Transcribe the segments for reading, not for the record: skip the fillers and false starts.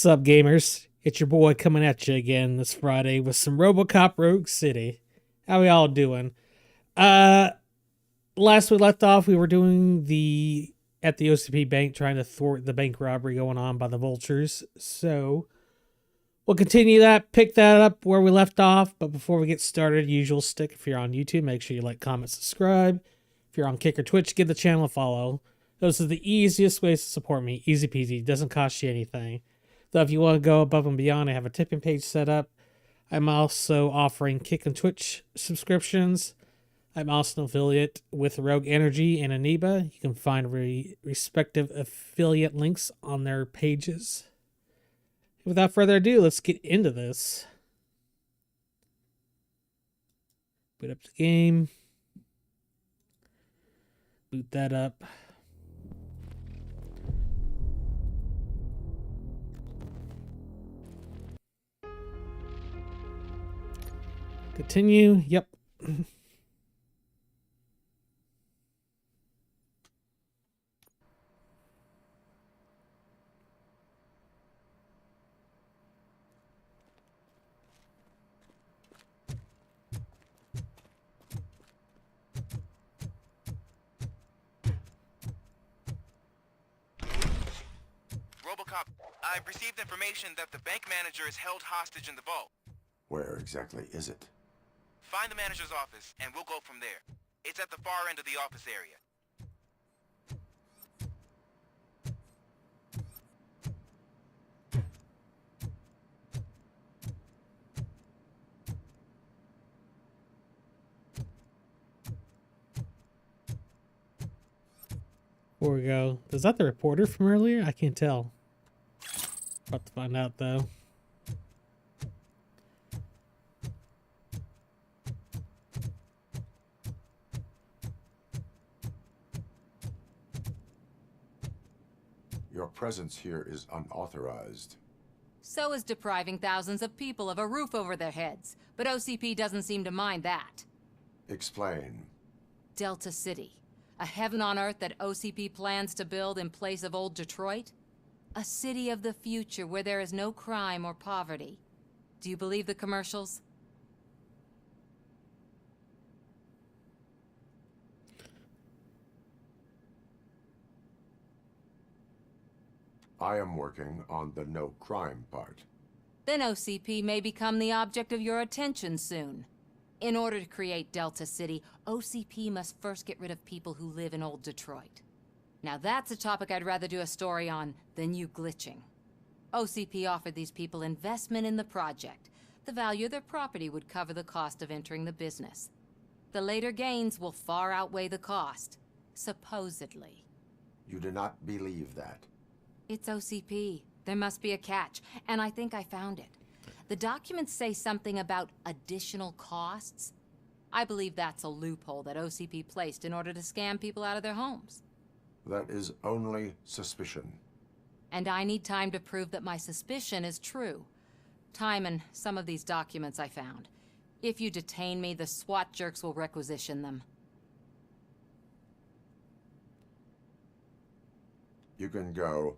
What's up, gamers? It's your boy coming at you again this Friday with some RoboCop Rogue City. How we all doing? Uh, Last we left off, we were doing at the OCP bank, trying to thwart the bank robbery going on by the vultures. So we'll continue that, pick that up where we left off. But before we get started, usual stick. If you're on YouTube, make sure you like, comment, subscribe. If you're on Kick or Twitch, give the channel a follow. Those are the easiest ways to support me. Easy peasy. Doesn't cost you anything. So if you want to go above and beyond, I have a tipping page set up. I'm also offering Kick and Twitch subscriptions. I'm also an affiliate with Rogue Energy and Aniba. You can find respective affiliate links on their pages. Without further ado, let's get into this. Boot up the game. Boot that up. Continue. Yep. RoboCop, I've received information that the bank manager is held hostage in the vault. Where exactly is it? Find the manager's office, and we'll go from there. It's at the far end of the office area. Before we go, is that the reporter from earlier? I can't tell. About to find out though. Your presence here is unauthorized. So is depriving thousands of people of a roof over their heads. But OCP doesn't seem to mind that. Explain. Delta City. A heaven on earth that OCP plans to build in place of old Detroit? A city of the future where there is no crime or poverty. Do you believe the commercials? I am working on the no crime part. Then OCP may become the object of your attention soon. In order to create Delta City, OCP must first get rid of people who live in old Detroit. Now that's a topic I'd rather do a story on than you glitching. OCP offered these people investment in the project. The value of their property would cover the cost of entering the business. The later gains will far outweigh the cost, supposedly. You do not believe that. It's OCP. There must be a catch, and I think I found it. The documents say something about additional costs. I believe that's a loophole that OCP placed in order to scam people out of their homes. That is only suspicion. And I need time to prove that my suspicion is true. Time and some of these documents I found. If you detain me, the SWAT jerks will requisition them. You can go,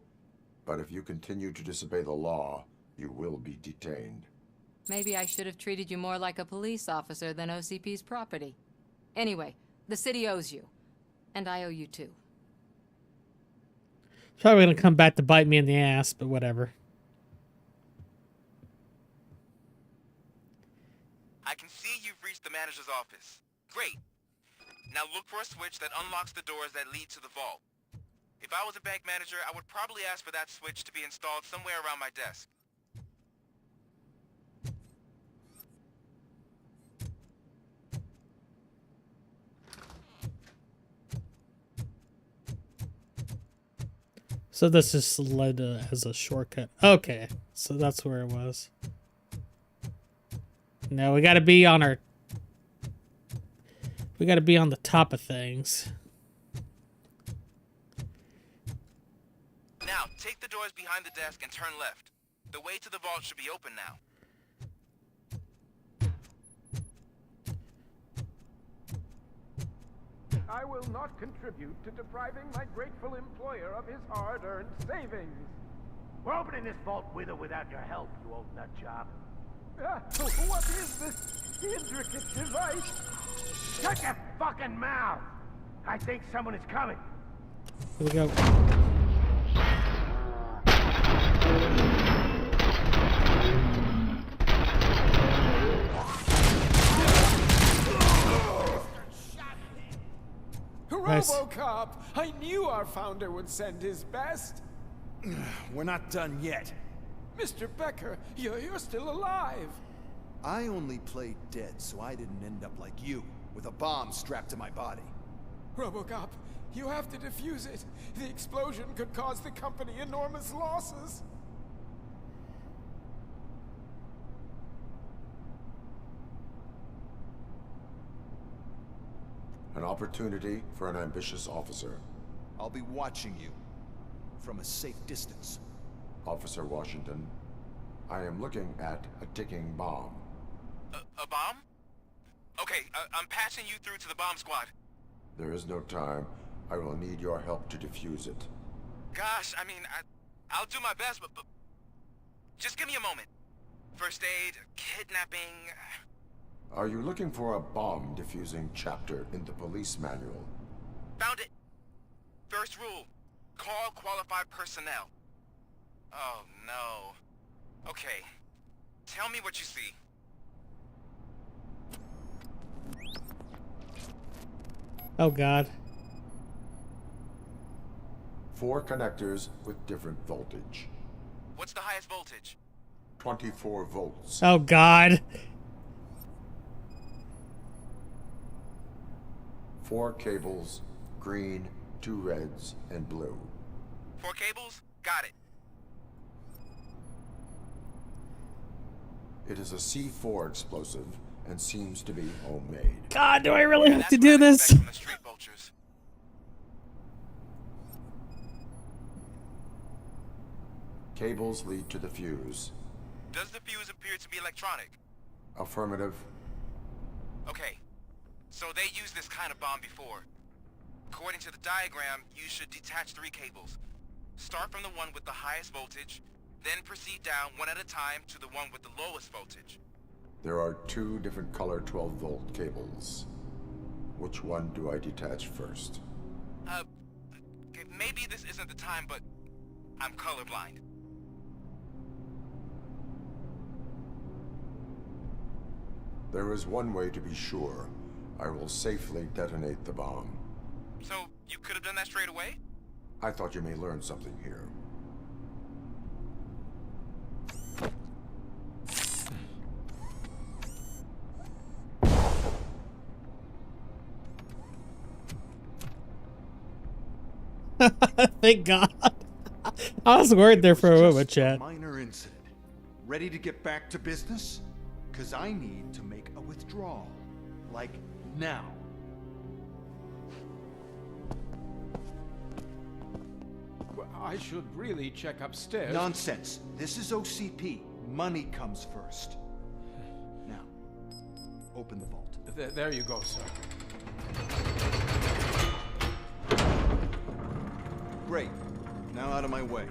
but if you continue to disobey the law, you will be detained. Maybe I should have treated you more like a police officer than OCP's property. Anyway, the city owes you. And I owe you too. It's probably gonna come back to bite me in the ass, but whatever. I can see you've reached the manager's office. Great. Now look for a switch that unlocks the doors that lead to the vault. If I was a bank manager, I would probably ask for that switch to be installed somewhere around my desk. So this just led as a shortcut. Okay, so that's where it was. Now we gotta be on our... We gotta be on the top of things. Now, take the doors behind the desk and turn left. The way to the vault should be open now. I will not contribute to depriving my grateful employer of his hard-earned savings. We're opening this vault with or without your help, you old nut job. What is this intricate device? Shut your fucking mouth! I think someone is coming. Here we go. Nice. RoboCop! I knew our founder would send his best. We're not done yet. Mr. Becker, you're still alive. I only played dead, so I didn't end up like you, with a bomb strapped to my body. RoboCop, you have to defuse it. The explosion could cause the company enormous losses. An opportunity for an ambitious officer. I'll be watching you, from a safe distance. Officer Washington, I am looking at a ticking bomb. A bomb? Okay, I'm passing you through to the bomb squad. There is no time. I will need your help to defuse it. Gosh, I mean, I'll do my best, but just give me a moment. First aid, kidnapping... Are you looking for a bomb defusing chapter in the police manual? Found it. First rule, call qualified personnel. Oh, no. Okay, tell me what you see. Oh God. 4 connectors with different voltage. What's the highest voltage? 24 volts. Oh God. 4 cables, green, 2 reds, and blue. 4 cables? Got it. It is a C4 explosive and seems to be homemade. God, do I really have That's to what do I this? expect from the street vultures. Cables lead to the fuse. Does the fuse appear to be electronic? Affirmative. Okay, so they used this kind of bomb before. According to the diagram, you should detach 3 cables. Start from the one with the highest voltage, then proceed down one at a time to the one with the lowest voltage. There are 2 different color 12-volt cables. Which one do I detach first? Okay, maybe this isn't the time, but I'm colorblind. There is one way to be sure. I will safely detonate the bomb. So, you could have done that straight away? I thought you may learn something here. Thank God. I was worried there for a moment, chat. Minor incident. Ready to get back to business? Cause I need to make a withdrawal. Like now. Well, I should really check upstairs. Nonsense. This is OCP. Money comes first. Now, open the vault. There you go, sir. Great. Now out of my way.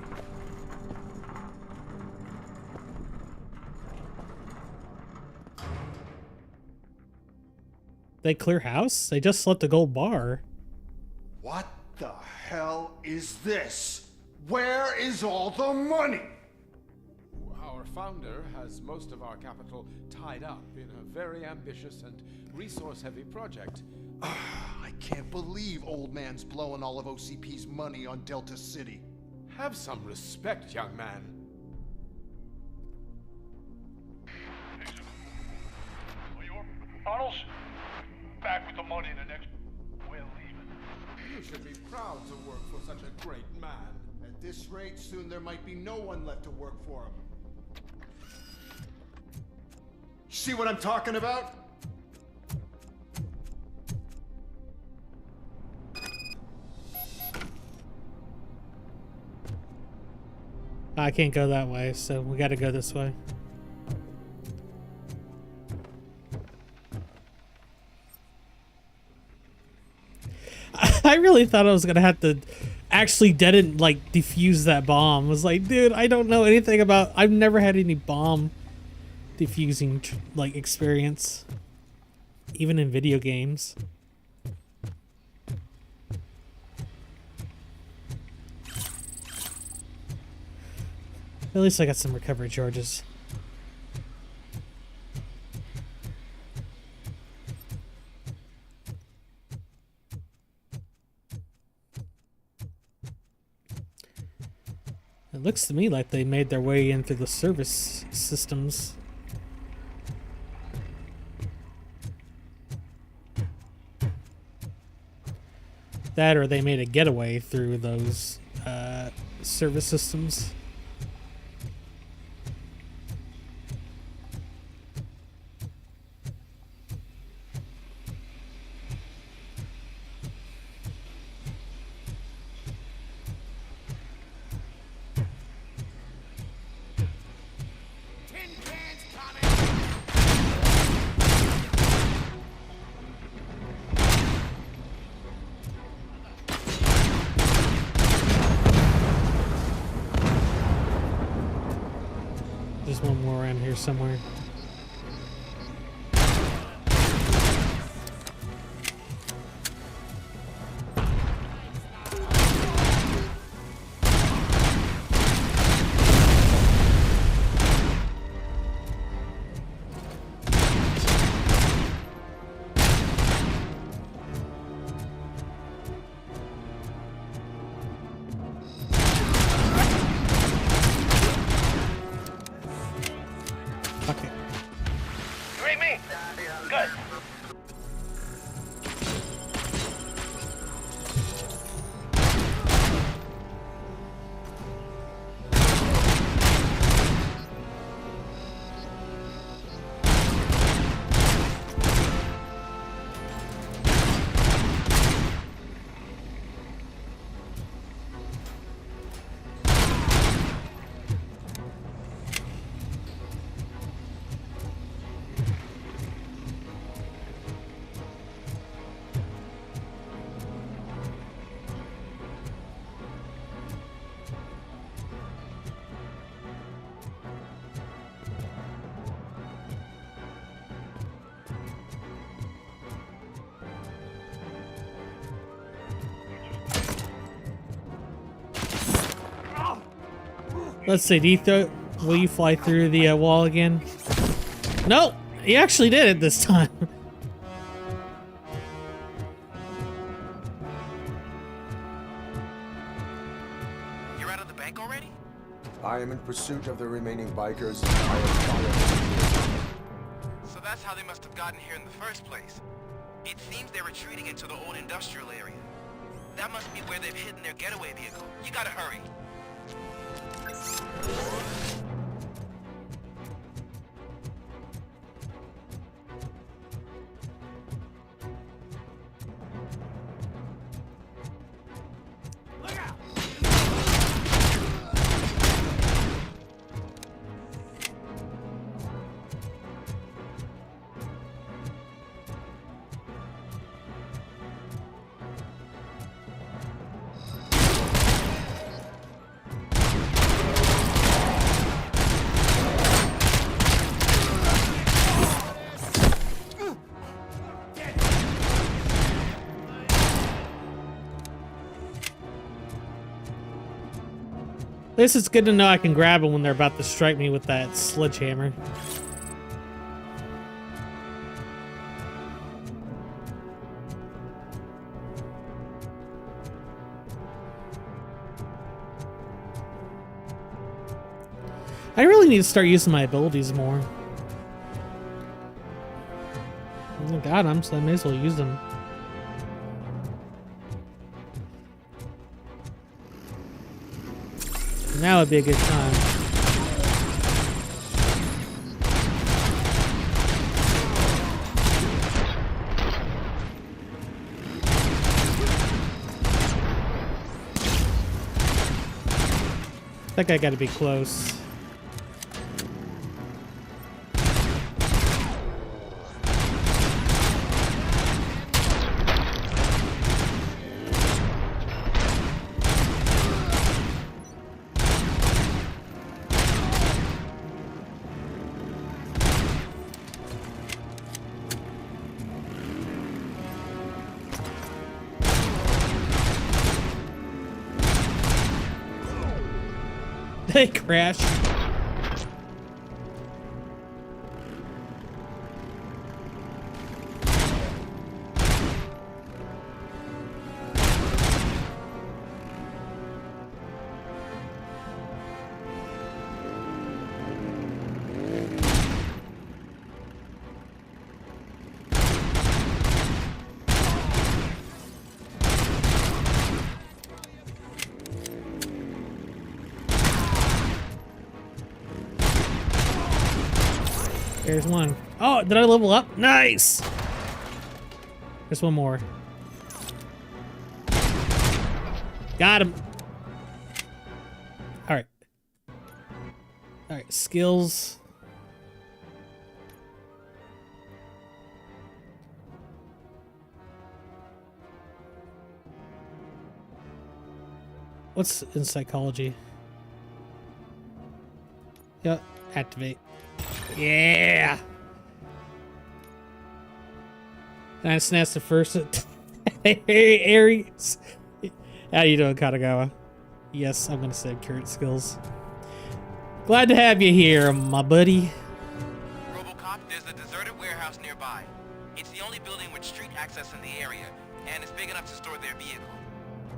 They clear house? They just left the gold bar. What the hell is this? Where is all the money? Our founder has most of our capital tied up in a very ambitious and resource-heavy project. I can't believe old man's blowing all of OCP's money on Delta City. Have some respect, young man. Arnold's back with the money in the next. We're leaving. You should be proud to work for such a great man. At this rate, soon there might be no one left to work for him. See what I'm talking about? I can't go that way, so we gotta go this way. I really thought I was gonna have to actually didn't like defuse that bomb. I was like, dude, I don't know anything about. I've never had any bomb defusing like experience, even in video games. At least I got some recovery charges. It looks to me like they made their way in through the service systems. That or they made a getaway through those service systems. There's one more around here somewhere. Okay. You read me? Good. Let's see, will you fly through the wall again? No, he actually did it this time. You're out of the bank already? I am in pursuit of the remaining bikers. I am following. So that's how they must have gotten here in the first place. It seems they're retreating into the old industrial area. That must be where they've hidden their getaway vehicle. You gotta hurry. This is good to know I can grab them when they're about to strike me with that sledgehammer. I really need to start using my abilities more. I got them, so I may as well use them. Now would be a good time. That guy got to be close. They crash. There's one. Oh, did I level up? Nice! There's one more. Got him. Alright. Alright, skills. What's in psychology? Yep, activate. Yeah! Nice, that's the first. Hey, Aries! How you doing, Katagawa? Yes, I'm gonna say current skills. Glad to have you here, my buddy. RoboCop, there's a deserted warehouse nearby. It's the only building with street access in the area, and it's big enough to store their vehicle.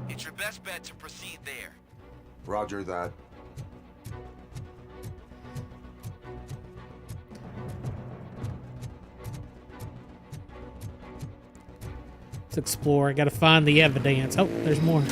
It's your best bet to proceed there. Roger that. Let's explore. I gotta find the evidence. Oh, there's more.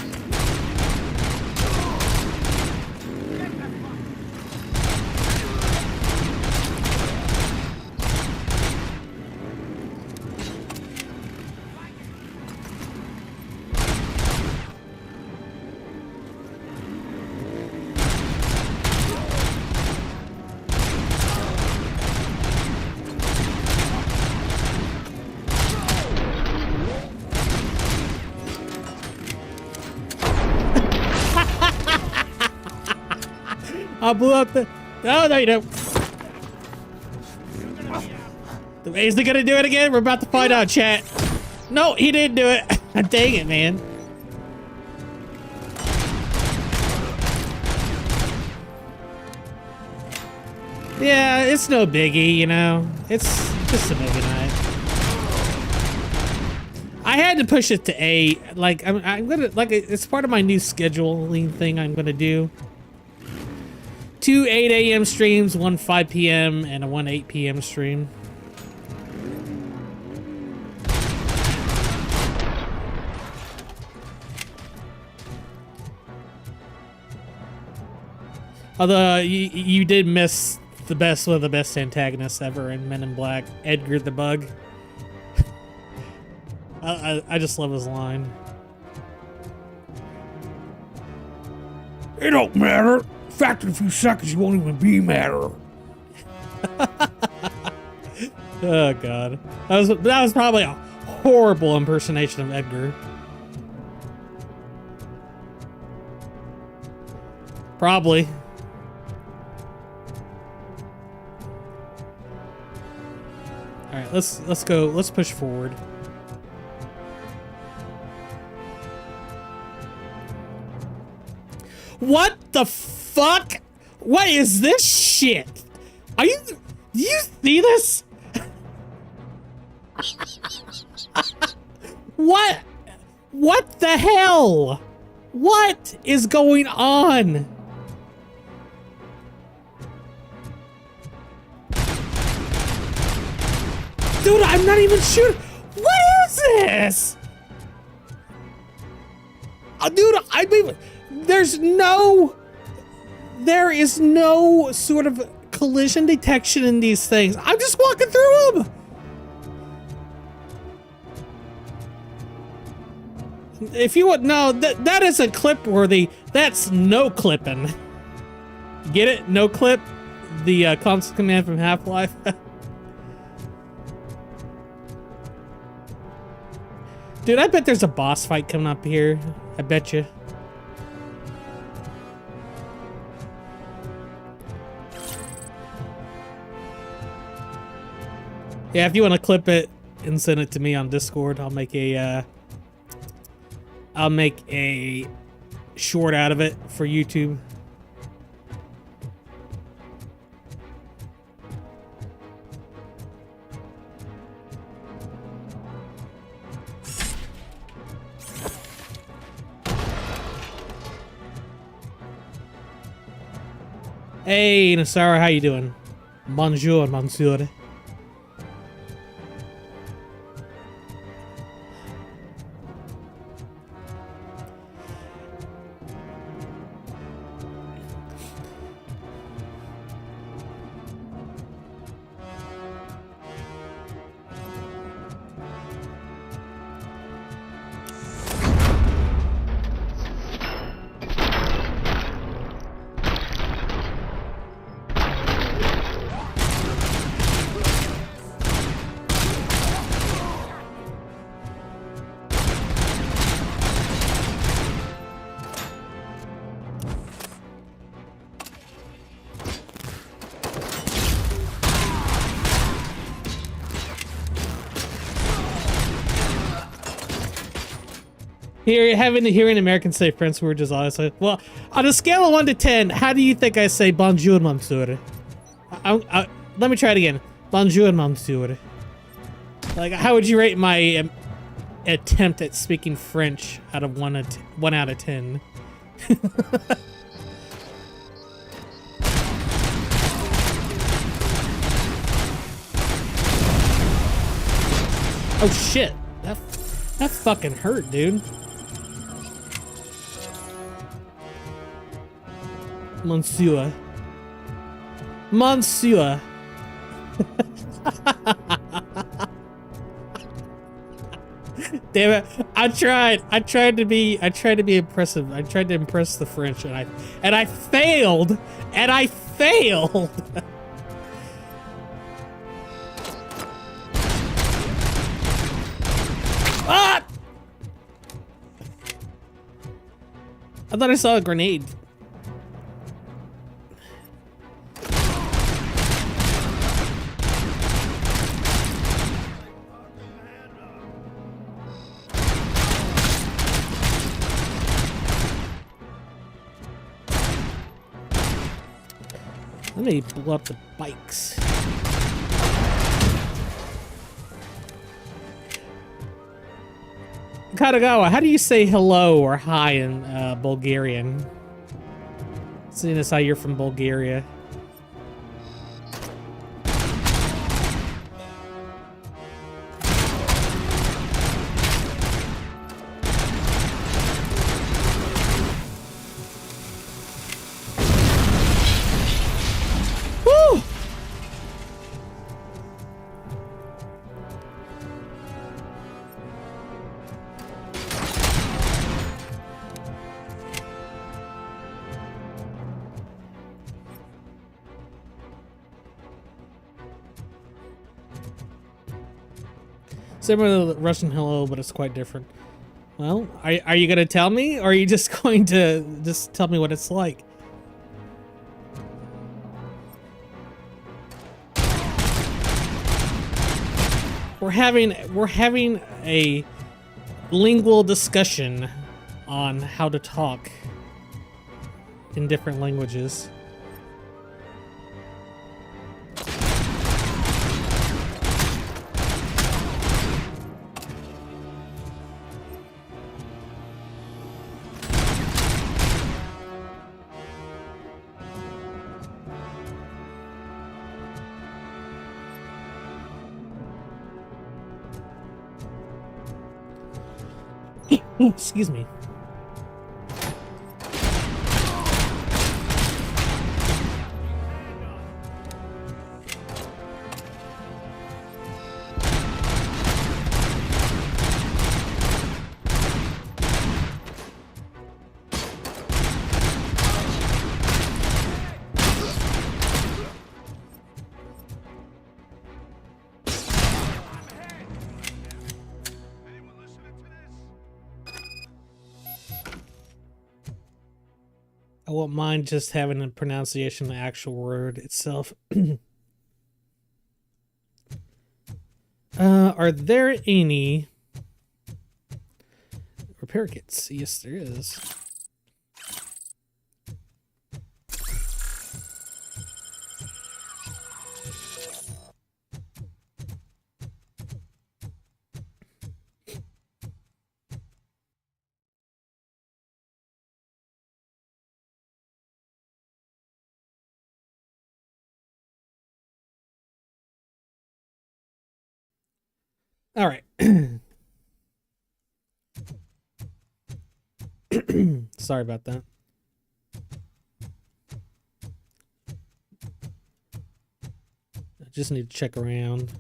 I blew up the... Oh, no, you don't. Is he gonna do it again? We're about to find out, chat. No, he didn't do it. Dang it, man. Yeah, it's no biggie, you know. It's just a movie night. I had to push it to 8. Like, I'm gonna... Like, it's part of my new scheduling thing I'm gonna do. 2 8 a.m. streams, 1 5 p.m. and a 1 8 p.m. stream. Although you did miss the best, one of the best antagonists ever in Men in Black, Edgar the Bug. I just love his line. It don't matter. In fact, in a few seconds, you won't even be matter. Oh God, that was probably a horrible impersonation of Edgar. Probably. All right, let's go. Let's push forward. What the fuck? What is this shit? Do you see this? What the hell? What is going on? Dude, I'm not even sure. What is this? Dude, I mean, there is no sort of collision detection in these things. I'm just walking through them. If you would know, that is a clip worthy. That's no clipping. Get it? No clip? The console command from Half-Life. Dude, I bet there's a boss fight coming up here. I bet you. Yeah, if you want to clip it and send it to me on Discord, I'll make a short out of it for YouTube. Hey, Nasara, how you doing? Bonjour, monsieur. Hearing Americans say French words is always like, well, on a scale of 1 to 10, how do you think I say bonjour, monsieur? Let me try it again. Bonjour, monsieur. Like, how would you rate my attempt at speaking French out of 1 out of 10? Oh shit, that fucking hurt, dude. Monsieur. Monsieur. Damn it. I tried to be impressive. I tried to impress the French and I failed. And I failed. Ah! I thought I saw a grenade. Let me blow up the bikes. Katagawa, how do you say hello or hi in Bulgarian? Seeing as how you're from Bulgaria. Woo! Similar to the Russian hello, but it's quite different. Well, are you gonna tell me, or are you just going to just tell me what it's like? We're having a lingual discussion on how to talk in different languages. Excuse me. I won't mind just having a pronunciation of the actual word itself. Are there any repair kits? Yes, there is. All right. Sorry about that. I just need to check around.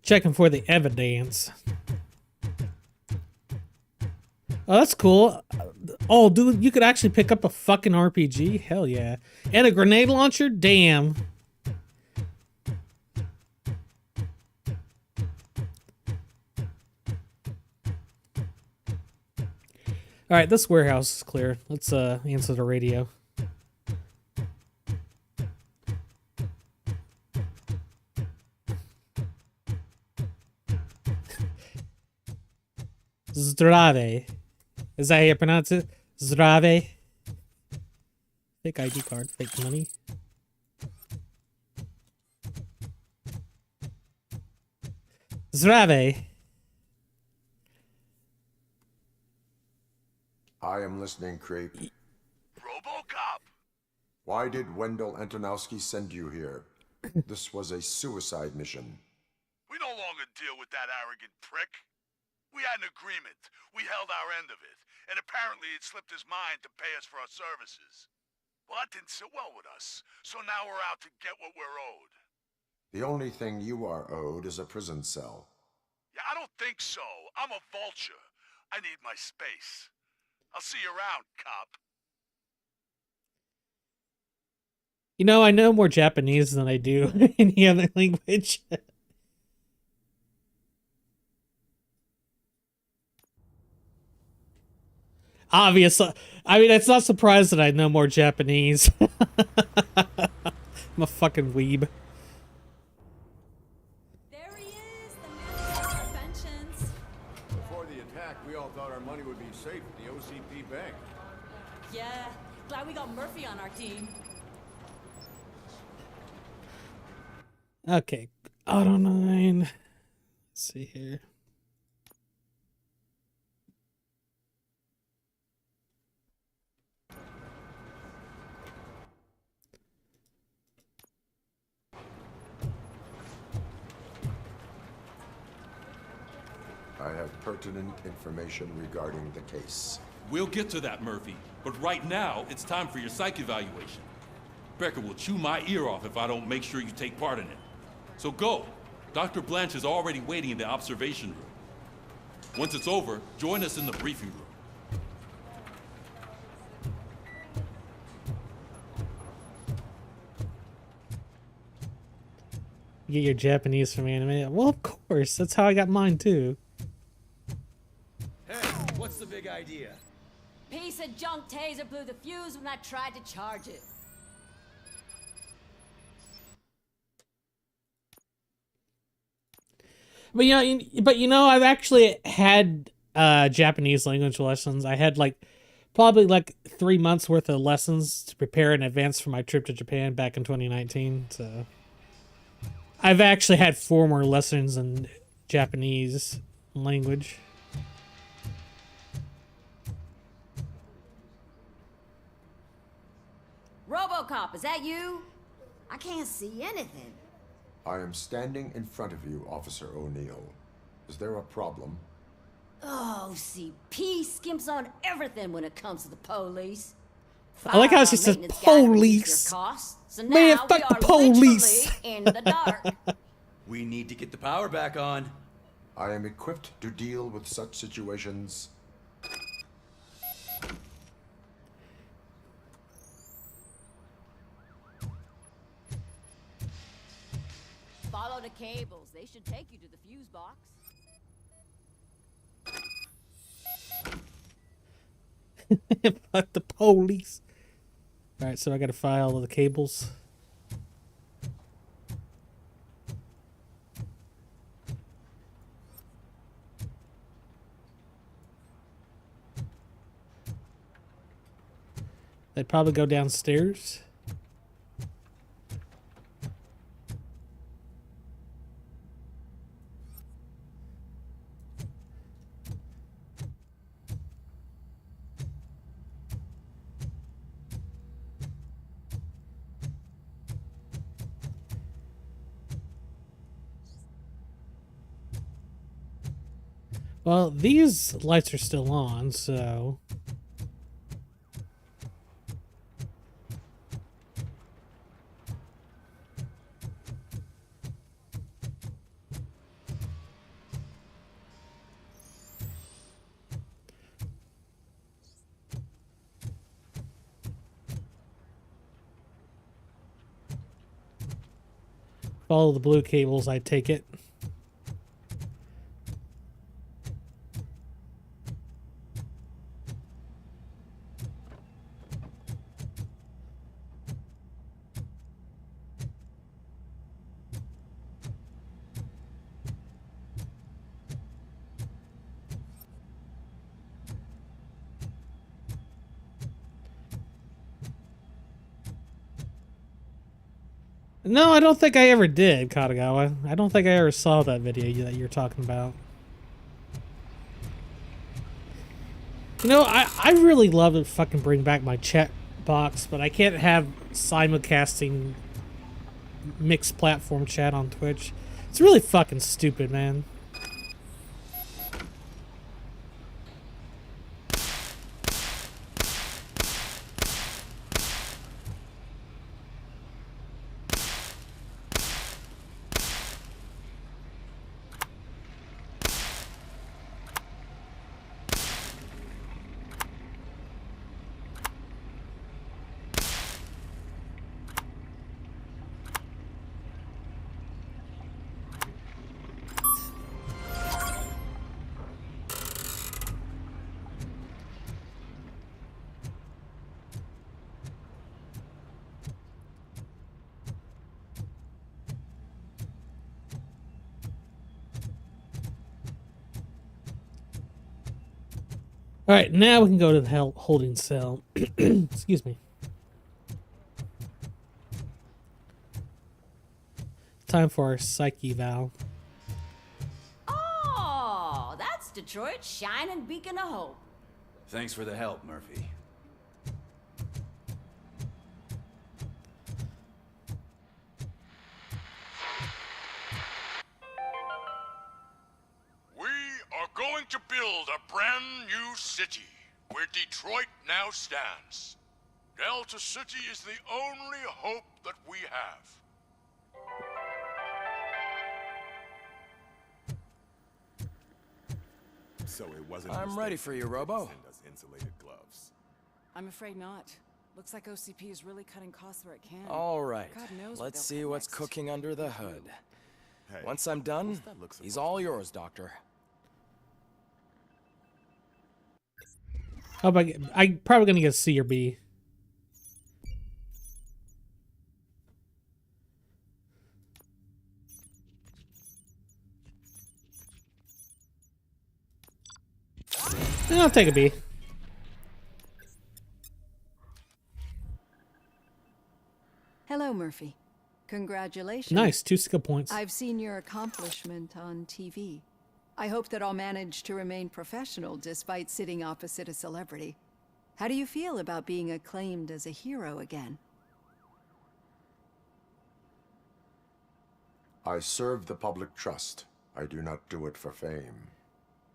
Checking for the evidence. Oh, that's cool. Oh, dude, you could actually pick up a fucking RPG? Hell yeah. And a grenade launcher? Damn. Alright, this warehouse is clear. Let's answer the radio. Zdrave. Is that how you pronounce it? Zdrave. Fake ID card, fake money. Zdrave. I am listening, Creep. RoboCop! Why did Wendell Antonowski send you here? This was a suicide mission. We no longer deal with that arrogant prick. We had an agreement. We held our end of it. And apparently it slipped his mind to pay us for our services. Well, that didn't sit well with us. So now we're out to get what we're owed. The only thing you are owed is a prison cell. Yeah, I don't think so. I'm a vulture. I need my space. I'll see you around, cop. You know, I know more Japanese than I do any other language. Obviously, I mean, it's not surprised that I know more Japanese. I'm a fucking weeb. There he is, the man of inventions. Before the attack, we all thought our money would be safe at the OCP bank. Yeah, glad we got Murphy on our team. Okay, Auto 9. Let's see here. I have pertinent information regarding the case. We'll get to that, Murphy. But right now, it's time for your psych evaluation. Becker will chew my ear off if I don't make sure you take part in it. So go. Dr. Blanche is already waiting in the observation room. Once it's over, join us in the briefing room. You get your Japanese from anime? Well, of course. That's how I got mine, too. Hey, what's the big idea? Piece of junk taser blew the fuse when I tried to charge it. But I've actually had Japanese language lessons. I had probably 3 months worth of lessons to prepare in advance for my trip to Japan back in 2019. So I've actually had 4 more lessons in Japanese language. RoboCop, is that you? I can't see anything. I am standing in front of you, Officer O'Neill. Is there a problem? OCP skimps on everything when it comes to the police. I like how she says police. So Man, now fuck we the are police. literally in the dark. We need to get the power back on. I am equipped to deal with such situations. Follow the cables. They should take you to the fuse box. Fuck the police. Alright, so I gotta file the cables. They'd probably go downstairs. Well, these lights are still on, so... Follow the blue cables, I take it. No, I don't think I ever did, Katagawa. I don't think I ever saw that video that you're talking about. You know, I really love to fucking bring back my chat box, but I can't have simulcasting mixed platform chat on Twitch. It's really fucking stupid, man. Alright, now we can go to the holding cell. Excuse me. Time for our psyche eval. Oh, that's Detroit's shining beacon of hope. Thanks for the help, Murphy. We are going to build a brand new city where Detroit now stands. Delta City is the only hope that we have. So it wasn't. I'm ready for you, Robo. Send us insulated gloves. I'm afraid not. Looks like OCP is really cutting costs where it can. All right, God knows let's what see they'll what's next. cooking under the hood. Hey, Once I'm done, what's that look he's supposed all to be? yours, Doctor. How about I'm probably gonna get C or B. I'll take a B. Hello, Murphy. Congratulations. Nice, 2 skill points. I've seen your accomplishment on TV. I hope that I'll manage to remain professional despite sitting opposite a celebrity. How do you feel about being acclaimed as a hero again? I serve the public trust. I do not do it for fame.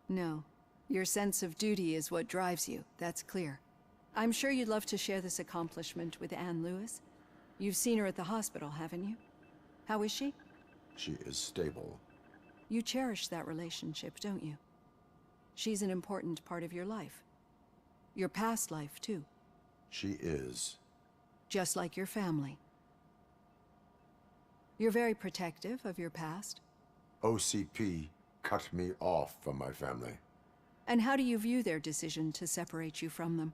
No. Your sense of duty is what drives you, that's clear. I'm sure you'd love to share this accomplishment with Anne Lewis. You've seen her at the hospital, haven't you? How is she? She is stable. You cherish that relationship, don't you? She's an important part of your life. Your past life, too. She is. Just like your family. You're very protective of your past. OCP cut me off from my family. And how do you view their decision to separate you from them?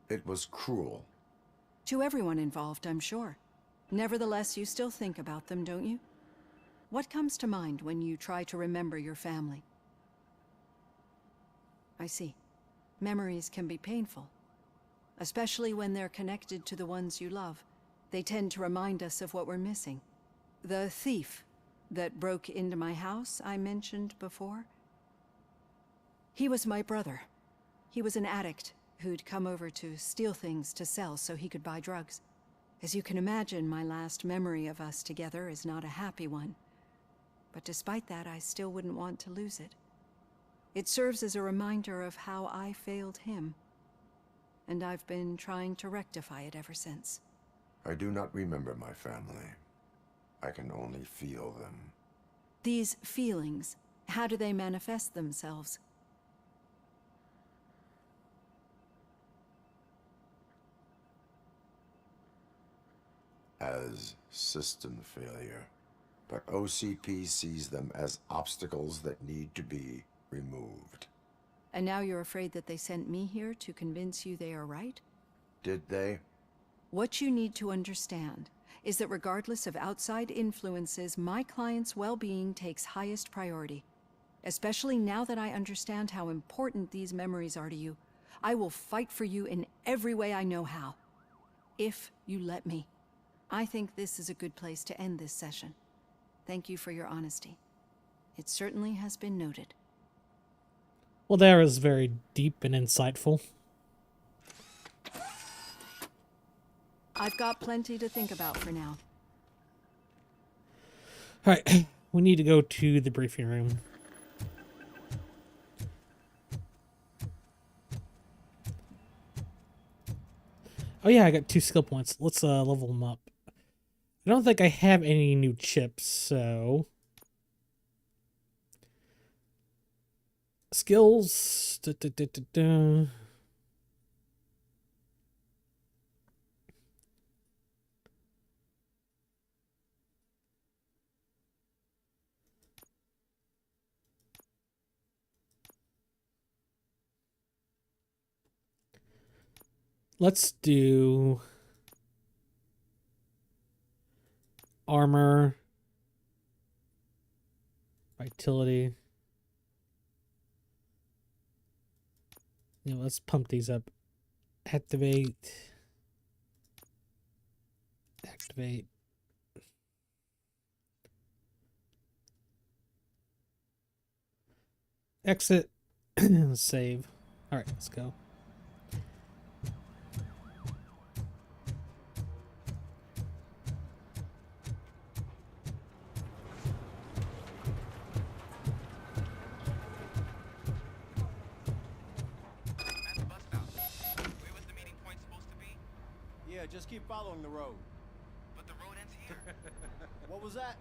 It was cruel. To everyone involved, I'm sure. Nevertheless, you still think about them, don't you? What comes to mind when you try to remember your family? I see. Memories can be painful. Especially when they're connected to the ones you love. They tend to remind us of what we're missing. The thief that broke into my house I mentioned before? He was my brother. He was an addict who'd come over to steal things to sell so he could buy drugs. As you can imagine, my last memory of us together is not a happy one. But despite that, I still wouldn't want to lose it. It serves as a reminder of how I failed him. And I've been trying to rectify it ever since. I do not remember my family. I can only feel them. These feelings, how do they manifest themselves? As system failure. But OCP sees them as obstacles that need to be removed. And now you're afraid that they sent me here to convince you they are right? Did they? What you need to understand is that regardless of outside influences, my client's well-being takes highest priority. Especially now that I understand how important these memories are to you. I will fight for you in every way I know how. If you let me. I think this is a good place to end this session. Thank you for your honesty. It certainly has been noted. Well, that was very deep and insightful. I've got plenty to think about for now. Alright, we need to go to the briefing room. Oh yeah, I got 2 skill points. Let's level them up. I don't think I have any new chips, so... Skills... Let's do armor, vitality. Yeah, let's pump these up. Activate. Activate. Exit. Save. All right, let's go. Just keep following the road. But the road ends here. What was that?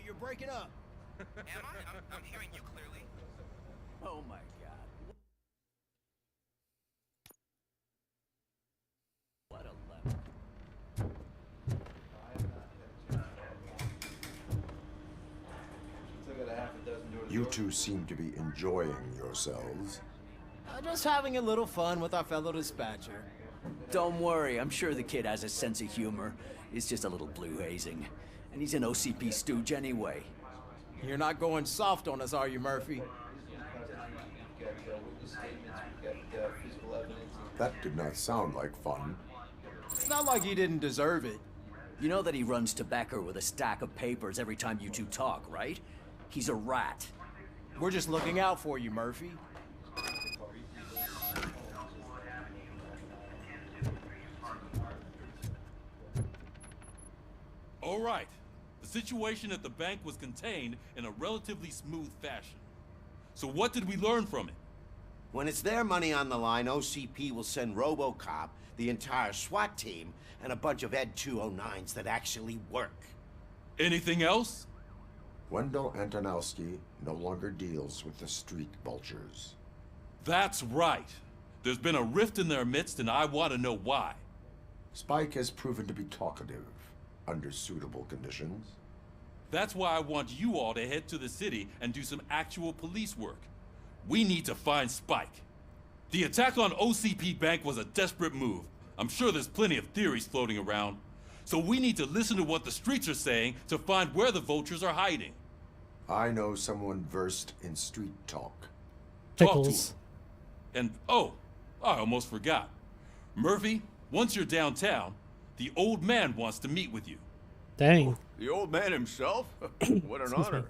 You're breaking up. Am I? I'm hearing you clearly. Oh my god. What a level. You two seem to be enjoying yourselves. Just having a little fun with our fellow dispatcher. Don't worry, I'm sure the kid has a sense of humor. It's just a little blue hazing. And he's an OCP stooge anyway. You're not going soft on us, are you, Murphy? That did not sound like fun. It's not like he didn't deserve it. You know that he runs to Becker with a stack of papers every time you two talk, right? He's a rat. We're just looking out for you, Murphy. All right. The situation at the bank was contained in a relatively smooth fashion. So what did we learn from it? When it's their money on the line, OCP will send RoboCop, the entire SWAT team, and a bunch of Ed 209s that actually work. Anything else? Wendell Antonowski no longer deals with the street vultures. That's right. There's been a rift in their midst, and I want to know why. Spike has proven to be talkative under suitable conditions. That's why I want you all to head to the city and do some actual police work. We need to find Spike. The attack on OCP Bank was a desperate move. I'm sure there's plenty of theories floating around. So we need to listen to what the streets are saying to find where the vultures are hiding. I know someone versed in street talk. Talk to him. And, oh, I almost forgot. Murphy, once you're downtown, the old man wants to meet with you. Dang. The old man himself? What an honor.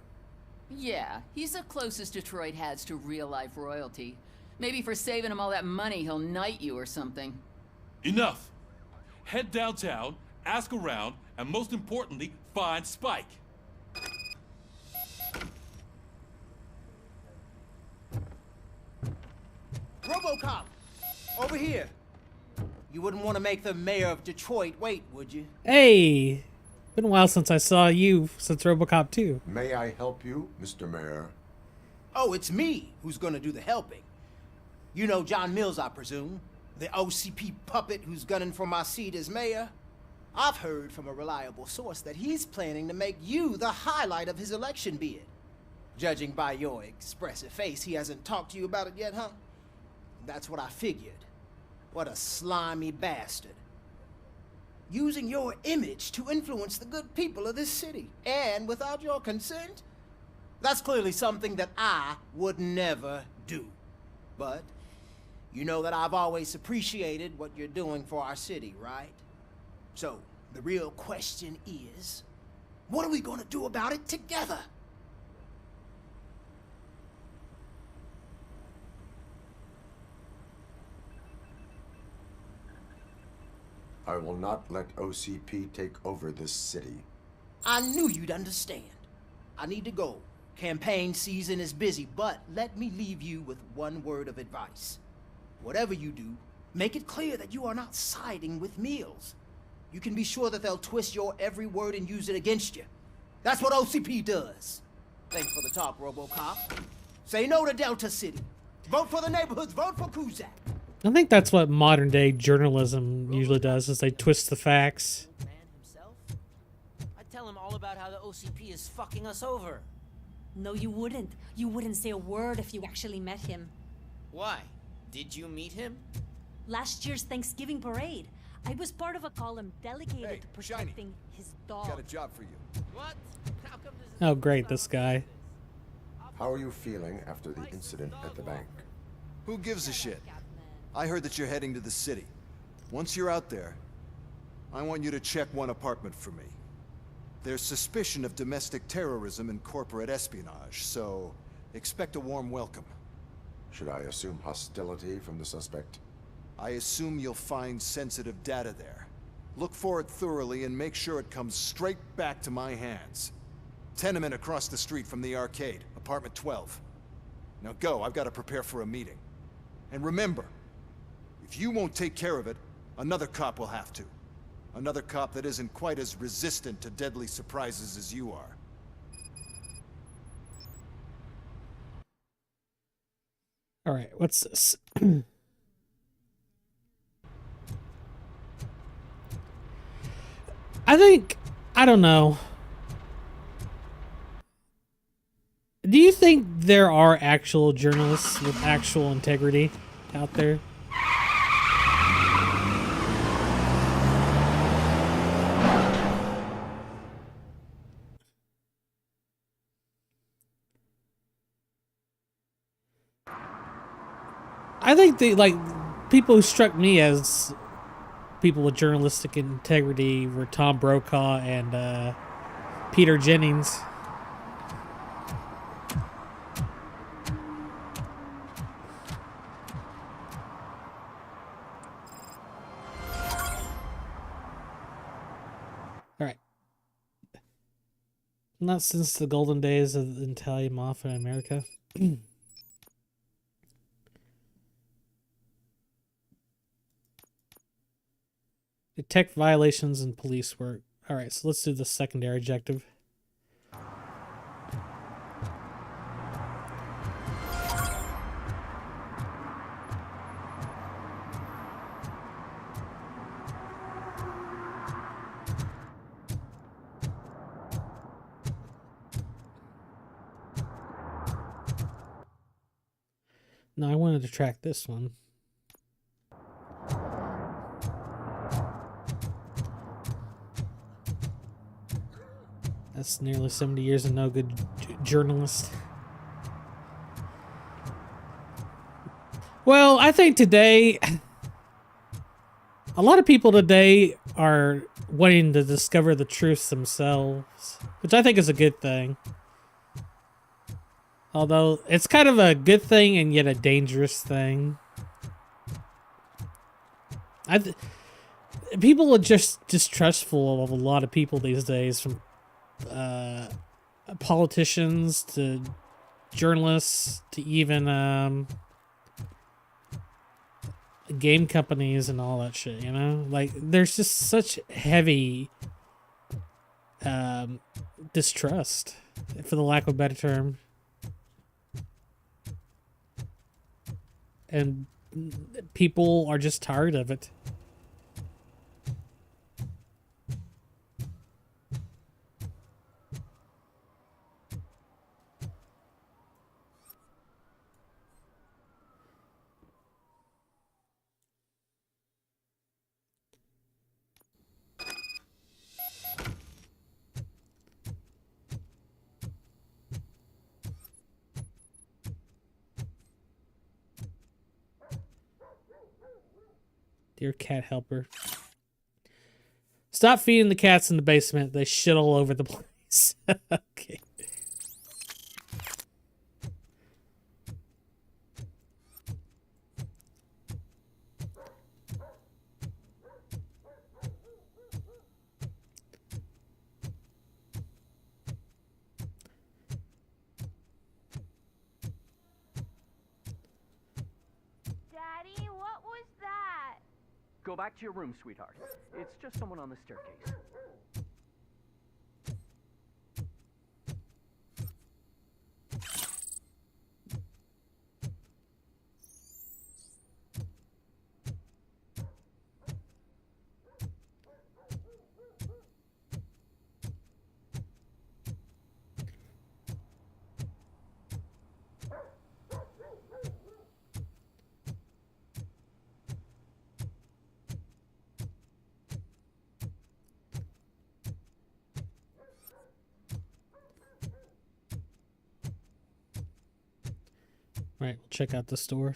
Yeah, he's the closest Detroit has to real-life royalty. Maybe for saving him all that money, he'll knight you or something. Enough. Head downtown, ask around, and most importantly, find Spike. RoboCop! Over here! You wouldn't want to make the mayor of Detroit wait, would you? Hey! Been a while since I saw you, since RoboCop 2. May I help you, Mr. Mayor? Oh, it's me who's gonna do the helping. You know John Mills, I presume? The OCP puppet who's gunning for my seat as mayor? I've heard from a reliable source that he's planning to make you the highlight of his election bid. Judging by your expressive face, he hasn't talked to you about it yet, huh? That's what I figured. What a slimy bastard. Using your image to influence the good people of this city, and without your consent? That's clearly something that I would never do. But you know that I've always appreciated what you're doing for our city, right? So, the real question is, what are we gonna do about it together? I will not let OCP take over this city. I knew you'd understand. I need to go. Campaign season is busy, but let me leave you with one word of advice. Whatever you do, make it clear that you are not siding with Mills. You can be sure that they'll twist your every word and use it against you. That's what OCP does. Thanks for the talk, RoboCop. Say no to Delta City. Vote for the neighborhoods. Vote for Kuzak. I think that's what modern day journalism usually does, is they twist the facts. I'd tell him all about how the OCP is fucking us over. No, you wouldn't. You wouldn't say a word if you actually met him. Why? Did you meet him? Last year's Thanksgiving parade. I was part of a column delegated to protecting his dog. Got a job for you. What? How come this Oh, great, this guy. How are you feeling after the incident at the bank? Who gives a shit? I heard that you're heading to the city. Once you're out there, I want you to check one apartment for me. There's suspicion of domestic terrorism and corporate espionage, so expect a warm welcome. Should I assume hostility from the suspect? I assume you'll find sensitive data there. Look for it thoroughly and make sure it comes straight back to my hands. Tenement across the street from the arcade, apartment 12. Now go, I've got to prepare for a meeting. And remember, if you won't take care of it, another cop will have to. Another cop that isn't quite as resistant to deadly surprises as you are. All right, what's this? I don't know. Do you think there are actual journalists with actual integrity out there? I think people who struck me as people with journalistic integrity were Tom Brokaw and Peter Jennings. All right. Not since the golden days of the Italian Mafia in America. Detect violations in police work. Alright, so let's do the secondary objective. No, I wanted to track this one. That's nearly 70 years of no good journalist. Well, I think today, a lot of people today are wanting to discover the truth themselves, which I think is a good thing. Although, it's kind of a good thing and yet a dangerous thing. people are just distrustful of a lot of people these days, from politicians to journalists to even game companies and all that shit, you know? Like, there's just such heavy distrust, for the lack of a better term. And people are just tired of it. Dear cat helper. Stop feeding the cats in the basement. They shit all over the place. Okay. Daddy, what was that? Go back to your room, sweetheart. It's just someone on the staircase. Right, we'll check out the store.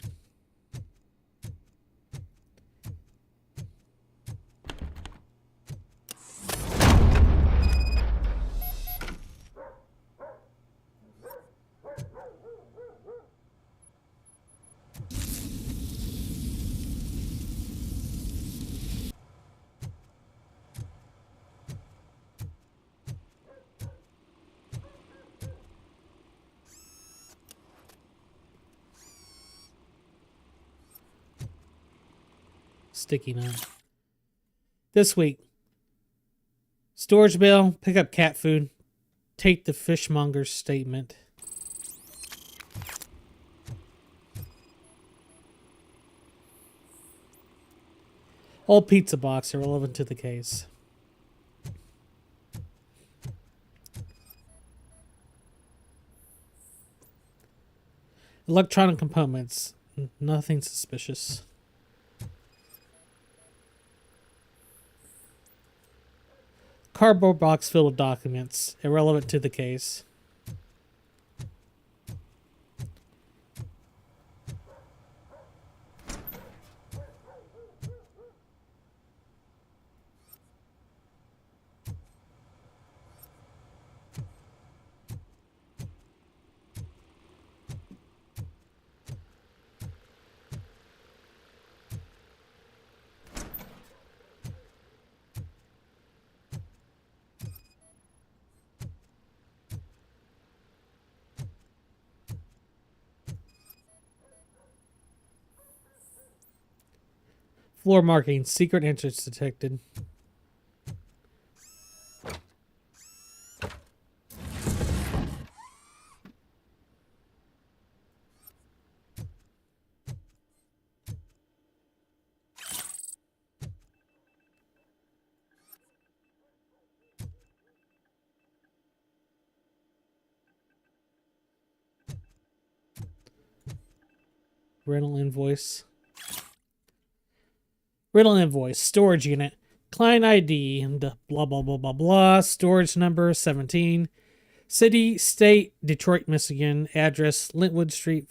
Sticky note. This week, storage bill, pick up cat food, take the fishmonger's statement. Old pizza box irrelevant to the case. Electronic components, nothing suspicious. Cardboard box filled with documents, irrelevant to the case. Floor marking, secret entrance detected. Rental invoice. Rental invoice. Storage unit. Client ID and blah, blah, blah, blah, blah. Storage number 17. City, state, Detroit, Michigan. Address, Lintwood Street,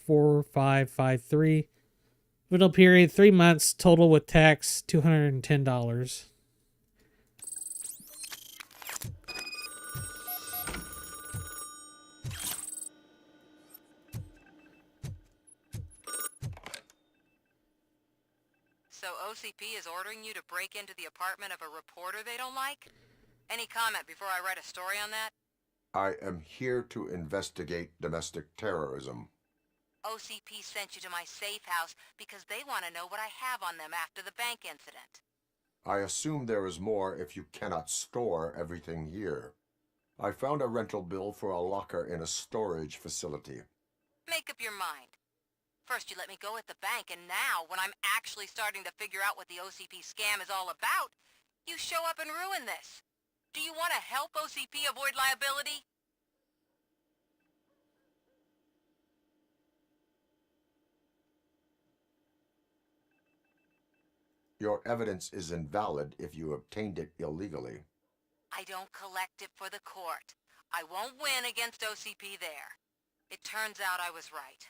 4553. Rental period, 3 months. Total with tax, $210. So OCP is ordering you to break into the apartment of a reporter they don't like? Any comment before I write a story on that? I am here to investigate domestic terrorism. OCP sent you to my safe house because they want to know what I have on them after the bank incident. I assume there is more if you cannot store everything here. I found a rental bill for a locker in a storage facility. Make up your mind. First you let me go at the bank, and now, when I'm actually starting to figure out what the OCP scam is all about, you show up and ruin this. Do you want to help OCP avoid liability? Your evidence is invalid if you obtained it illegally. I don't collect it for the court. I won't win against OCP there. It turns out I was right.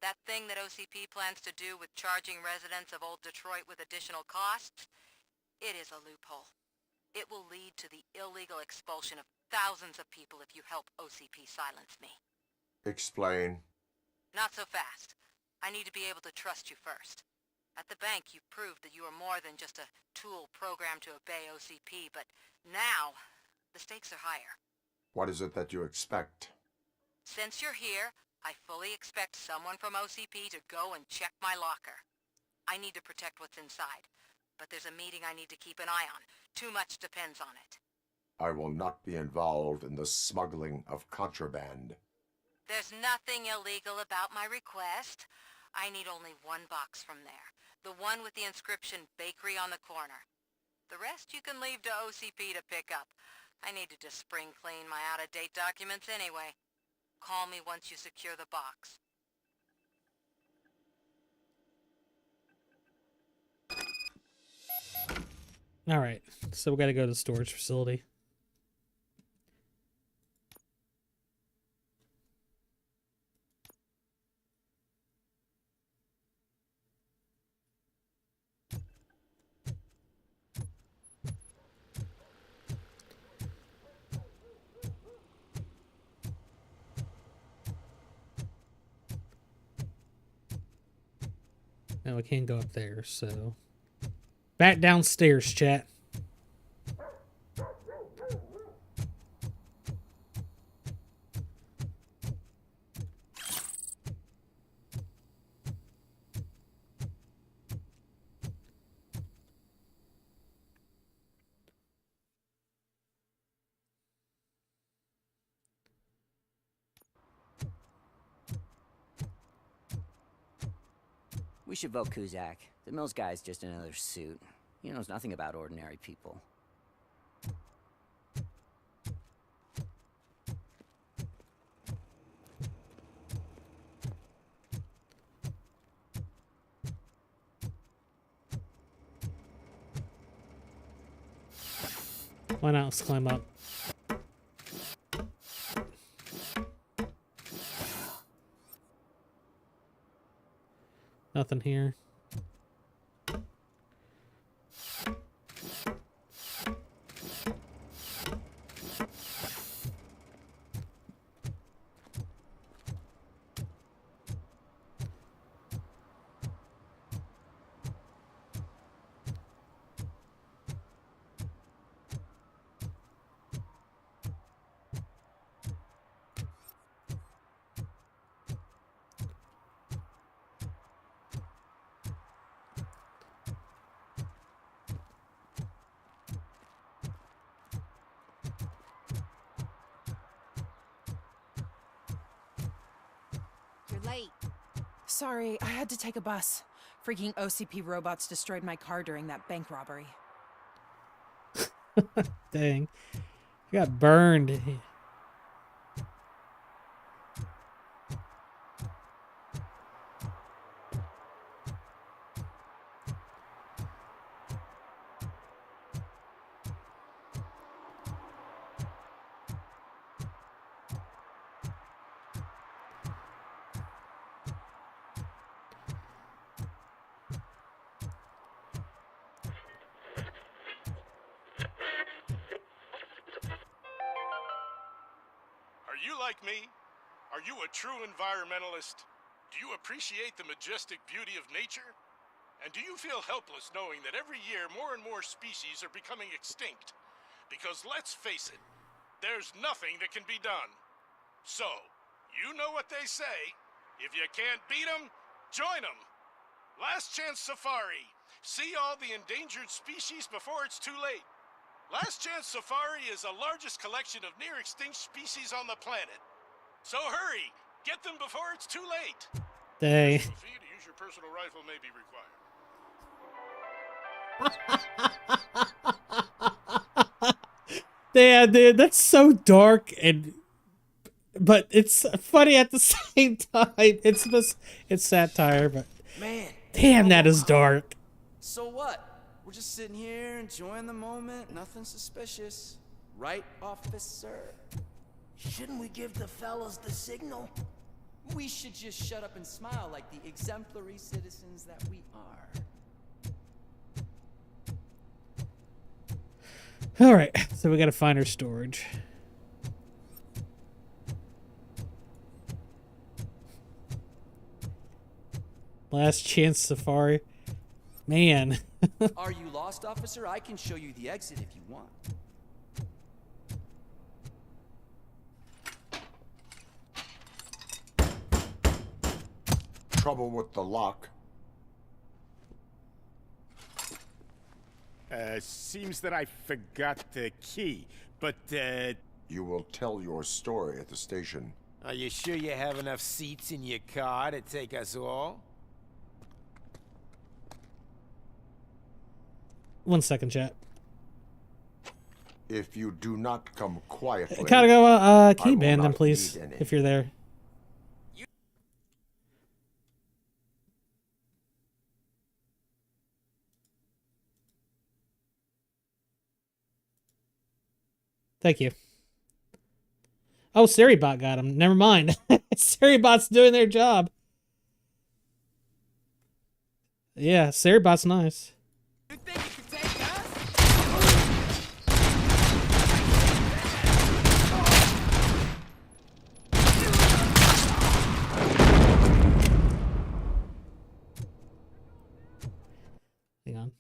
That thing that OCP plans to do with charging residents of Old Detroit with additional costs, it is a loophole. It will lead to the illegal expulsion of thousands of people if you help OCP silence me. Explain. Not so fast. I need to be able to trust you first. At the bank, you proved that you are more than just a tool programmed to obey OCP, but now, the stakes are higher. What is it that you expect? Since you're here, I fully expect someone from OCP to go and check my locker. I need to protect what's inside, but there's a meeting I need to keep an eye on. Too much depends on it. I will not be involved in the smuggling of contraband. There's nothing illegal about my request. I need only one box from there. The one with the inscription Bakery on the corner. The rest you can leave to OCP to pick up. I need to just spring clean my out-of-date documents anyway. Call me once you secure the box. Alright, so we gotta go to the storage facility. Now we can't go up there, so back downstairs, chat. We should vote Kuzak. The Mills guy's just another suit. He knows nothing about ordinary people. Why not? Let's climb up. Nothing here. Late. Sorry, I had to take a bus. Freaking OCP robots destroyed my car during that bank robbery. Dang. You got burned. Are you like me? Are you a true environmentalist? Do you appreciate the majestic beauty of nature? And do you feel helpless knowing that every year more and more species are becoming extinct? Because let's face it, there's nothing that can be done. So, you know what they say. If you can't beat 'em, join 'em. Last Chance Safari. See all the endangered species before it's too late. Last Chance Safari is the largest collection of near-extinct species on the planet. So hurry, get them before it's too late. Dang. A fee to use your personal rifle may be required. Damn, dude, that's so dark but it's funny at the same time. It's satire, but Man, damn, that is dark. So what? We're just sitting here enjoying the moment. Nothing suspicious. Right, officer? Shouldn't we give the fellas the signal? We should just shut up and smile like the exemplary citizens that we are. Alright, so we gotta find her storage. Last Chance Safari. Man. Are you lost, officer? I can show you the exit if you want. Trouble with the lock. Seems that I forgot the key, but, You will tell your story at the station. Are you sure you have enough seats in your car to take us all? 1 second, chat. If you do not come quietly... Gotta go, can you I will ban them, not please? need any. If you're there. Thank you. Oh, Seribot got him. Never mind. Seribot's doing their job. Yeah, Seribot's nice. Hang on.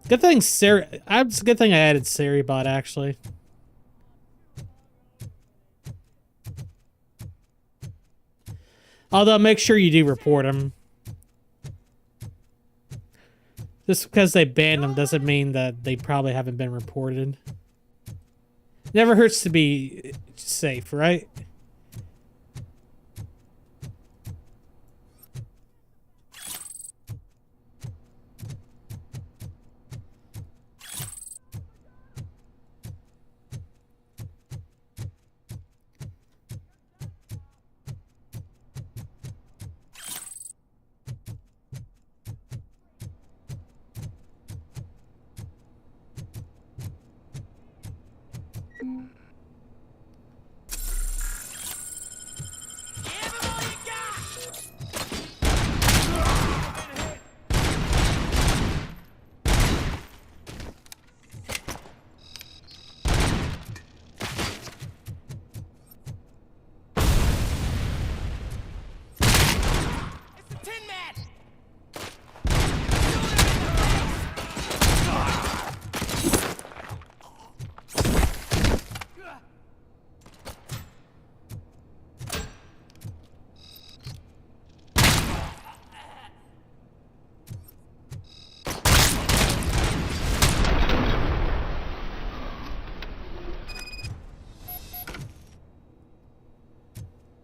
Good thing it's a good thing I added Seribot, actually. Although make sure you do report him. Just because they banned them doesn't mean that they probably haven't been reported. Never hurts to be safe, right?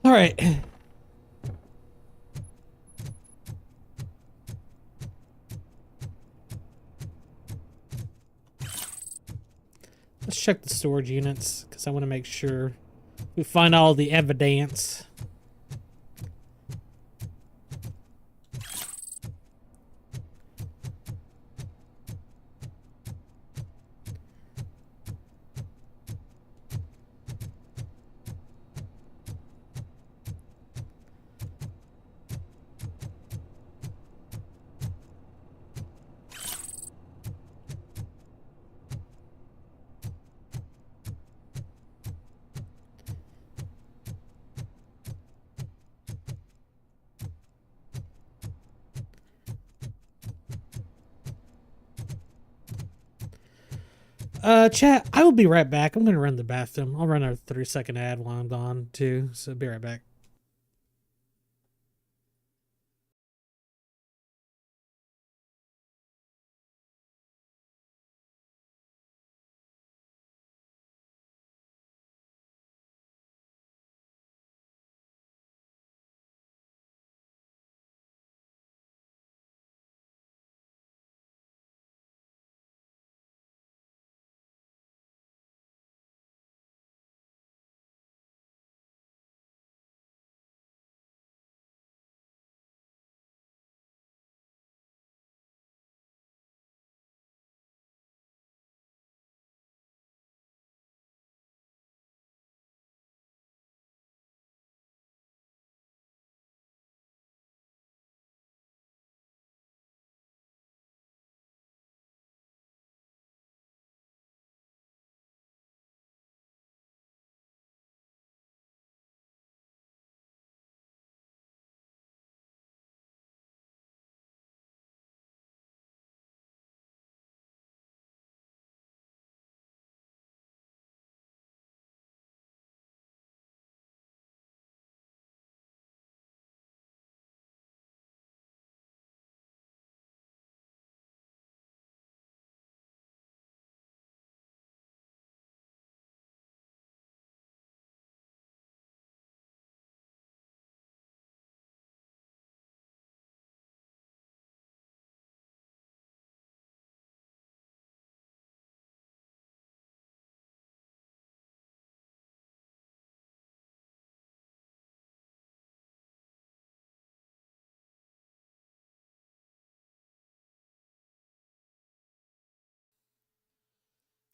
All right. Let's check the storage units because I want to make sure we find all the evidence. Chat, I will be right back. I'm gonna run the bathroom. I'll run a 3-second ad while I'm gone too, so be right back.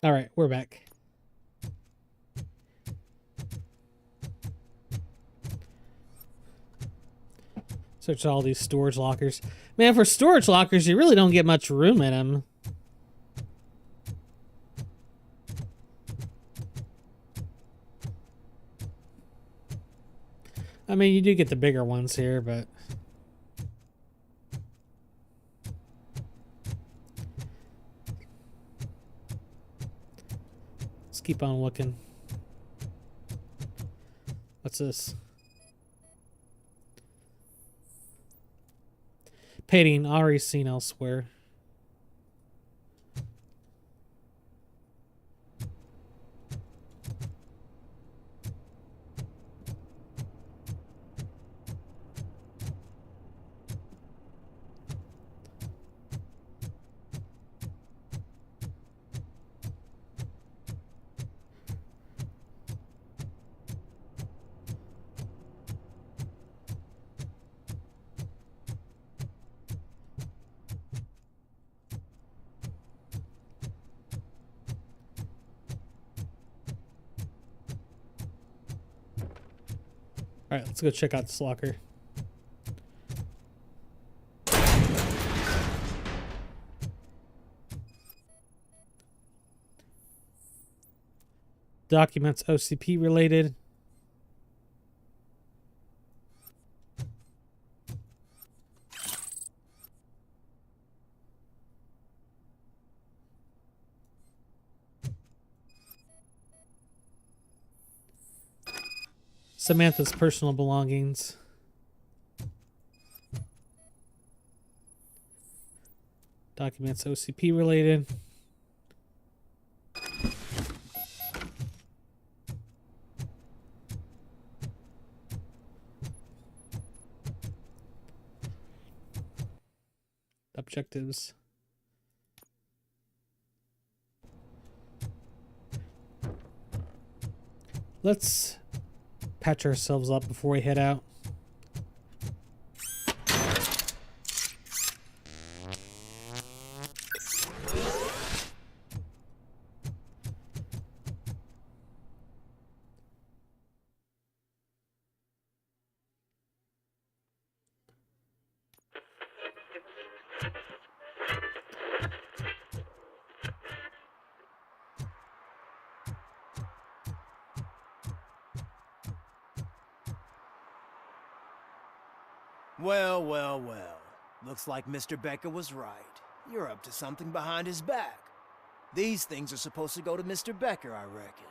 All right, we're back. Search all these storage lockers. Man, for storage lockers, you really don't get much room in them. I mean, you do get the bigger ones here, but... let's keep on looking. What's this? Painting already seen elsewhere. Alright, let's go check out this locker. Documents OCP related. Samantha's personal belongings. Documents OCP related. Objectives. Let's patch ourselves up before we head out. Well, well, well. Looks like Mr. Becker was right. You're up to something behind his back. These things are supposed to go to Mr. Becker, I reckon.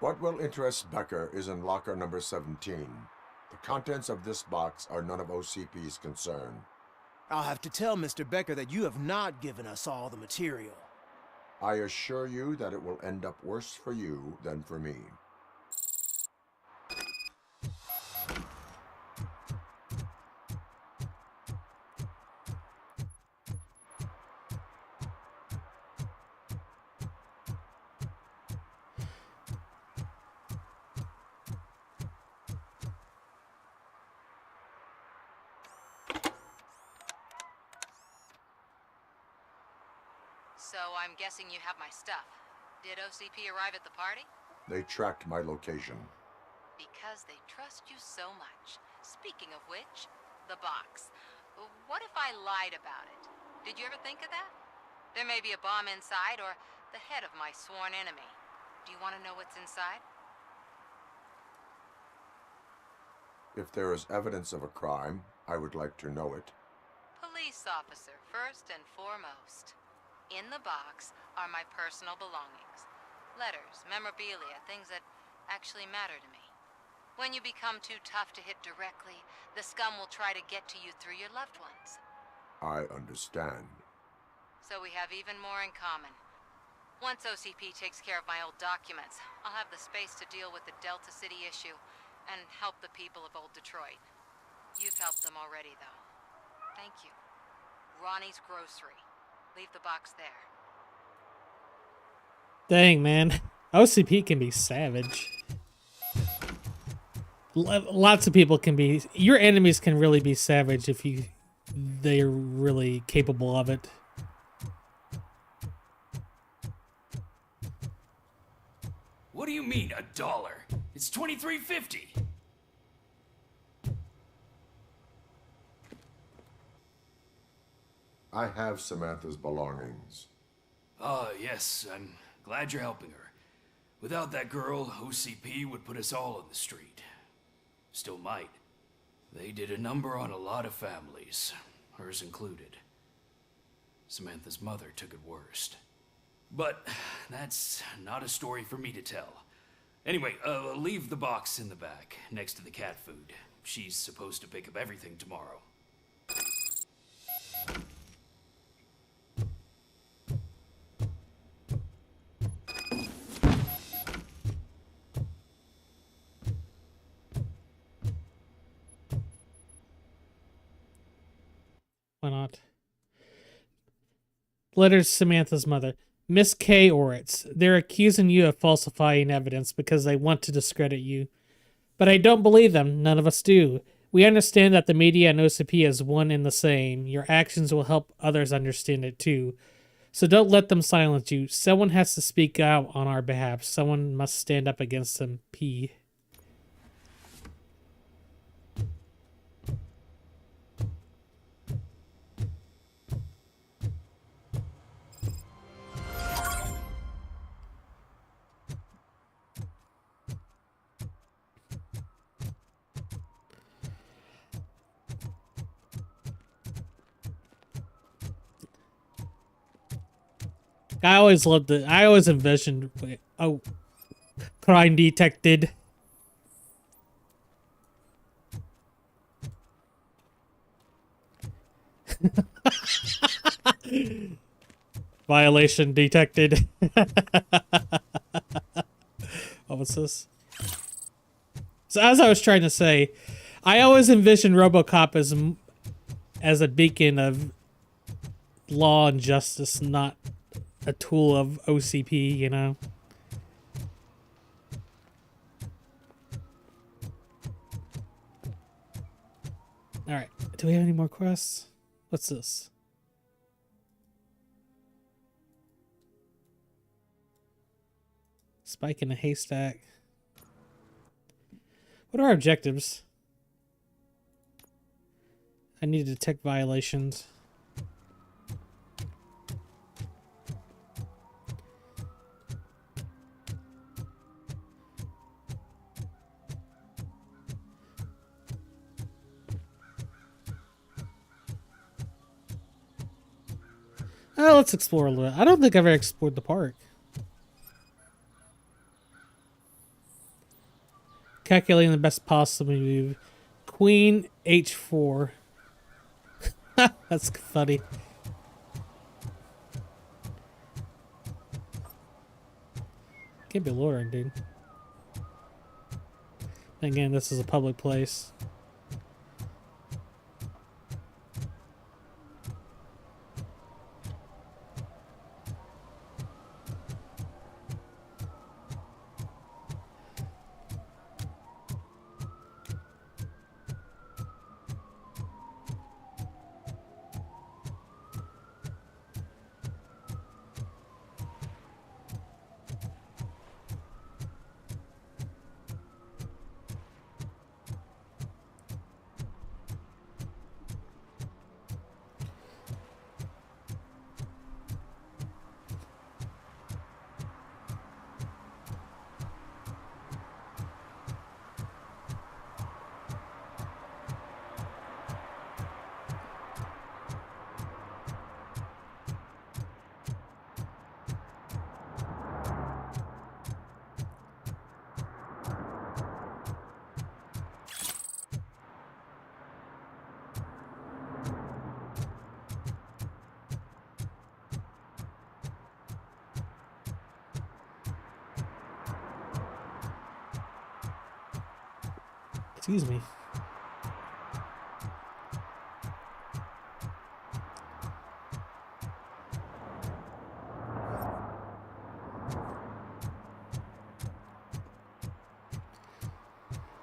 What will interest Becker is in locker number 17. The contents of this box are none of OCP's concern. I'll have to tell Mr. Becker that you have not given us all the material. I assure you that it will end up worse for you than for me. So I'm guessing you have my stuff. Did OCP arrive at the party? They tracked my location. Because they trust you so much. Speaking of which, the box. What if I lied about it? Did you ever think of that? There may be a bomb inside or the head of my sworn enemy. Do you want to know what's inside? If there is evidence of a crime, I would like to know it. Police officer, first and foremost. In the box are my personal belongings. Letters, memorabilia, things that actually matter to me. When you become too tough to hit directly, the scum will try to get to you through your loved ones. I understand. So we have even more in common. Once OCP takes care of my old documents, I'll have the space to deal with the Delta City issue and help the people of Old Detroit. You've helped them already, though. Thank you. Ronnie's Grocery. Leave the box there. Dang, man. OCP can be savage. Lots of people can be... Your enemies can really be savage if they're really capable of it. What do you mean, $1? It's $23.50. I have Samantha's belongings. Yes, I'm glad you're helping her. Without that girl, OCP would put us all on the street. Still might. They did a number on a lot of families, hers included. Samantha's mother took it worst. But that's not a story for me to tell. Anyway, leave the box in the back, next to the cat food. She's supposed to pick up everything tomorrow. Why not? Letters Samantha's mother. Miss K. Oritz. They're accusing you of falsifying evidence because they want to discredit you. But I don't believe them. None of us do. We understand that the media and OCP is one and the same. Your actions will help others understand it too. So don't let them silence you. Someone has to speak out on our behalf. Someone must stand up against them. P. I always loved it. I always envisioned, oh, crime detected. Violation detected. What was this? So as I was trying to say, I always envisioned RoboCop as a beacon of law and justice, not a tool of OCP, you know? Alright, do we have any more quests? What's this? Spike in a haystack. What are our objectives? I need to detect violations. Let's explore a little bit. I don't think I've ever explored the park. Calculating the best possible move. Queen H4. That's funny. Can't be loitering, dude. Again, this is a public place. Excuse me.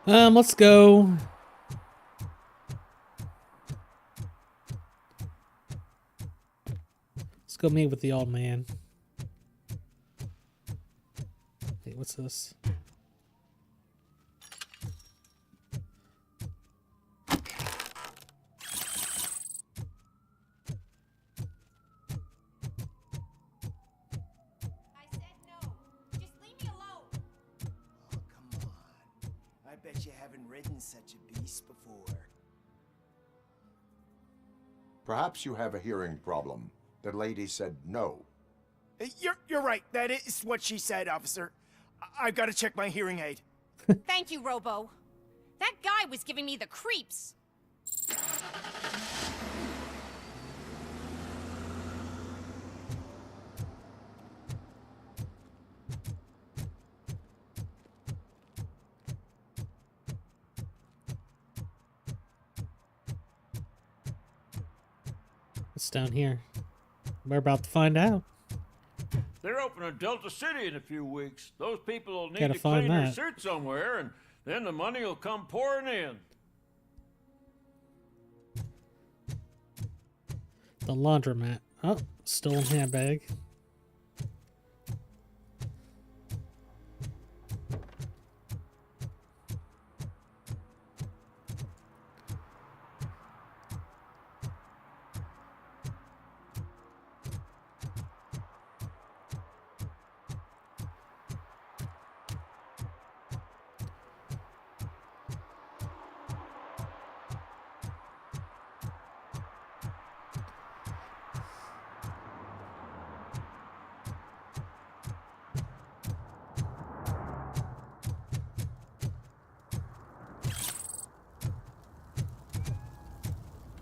Let's go. Let's go meet with the old man. Hey, what's this? I bet you haven't ridden such a beast before. Perhaps you have a hearing problem. The lady said no. You're right. That is what she said, officer. I've got to check my hearing aid. Thank you, Robo. That guy was giving me the creeps. It's down here. We're about to find out. They're opening Delta City in a few weeks. Those people will need Gotta to find clean their that. suit somewhere, and then the money will come pouring in. The laundromat. Oh, stolen handbag.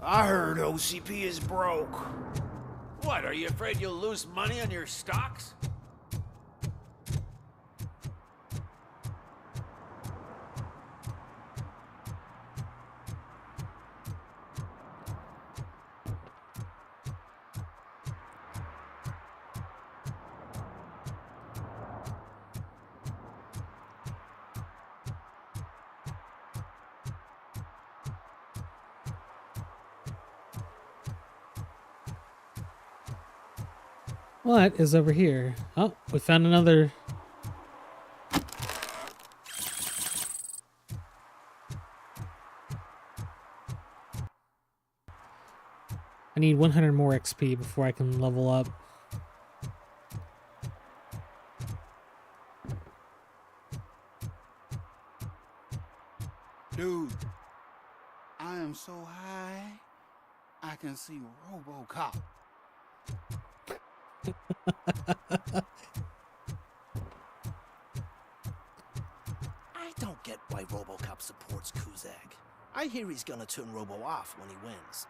I heard OCP is broke. What, are you afraid you'll lose money on your stocks? What is over here? Oh, we found another. I need 100 more XP before I can level up. Dude, I am so high, I can see RoboCop. I don't get why RoboCop supports Kuzak. I hear he's gonna turn Robo off when he wins.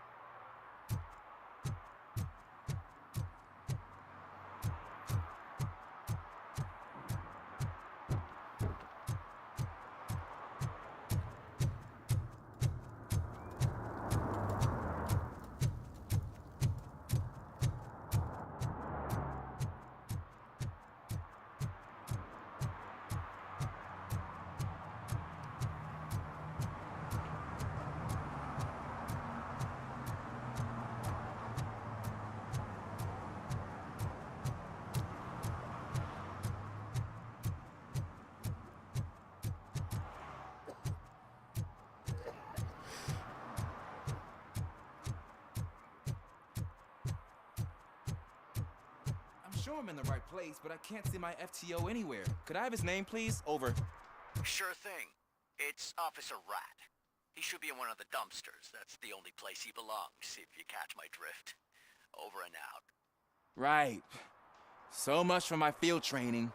I'm sure I'm in the right place, but I can't see my FTO anywhere. Could I have his name, please? Over. Sure thing. It's Officer Rat. He should be in one of the dumpsters. That's the only place he belongs, if you catch my drift. Over and out. Right. So much for my field training.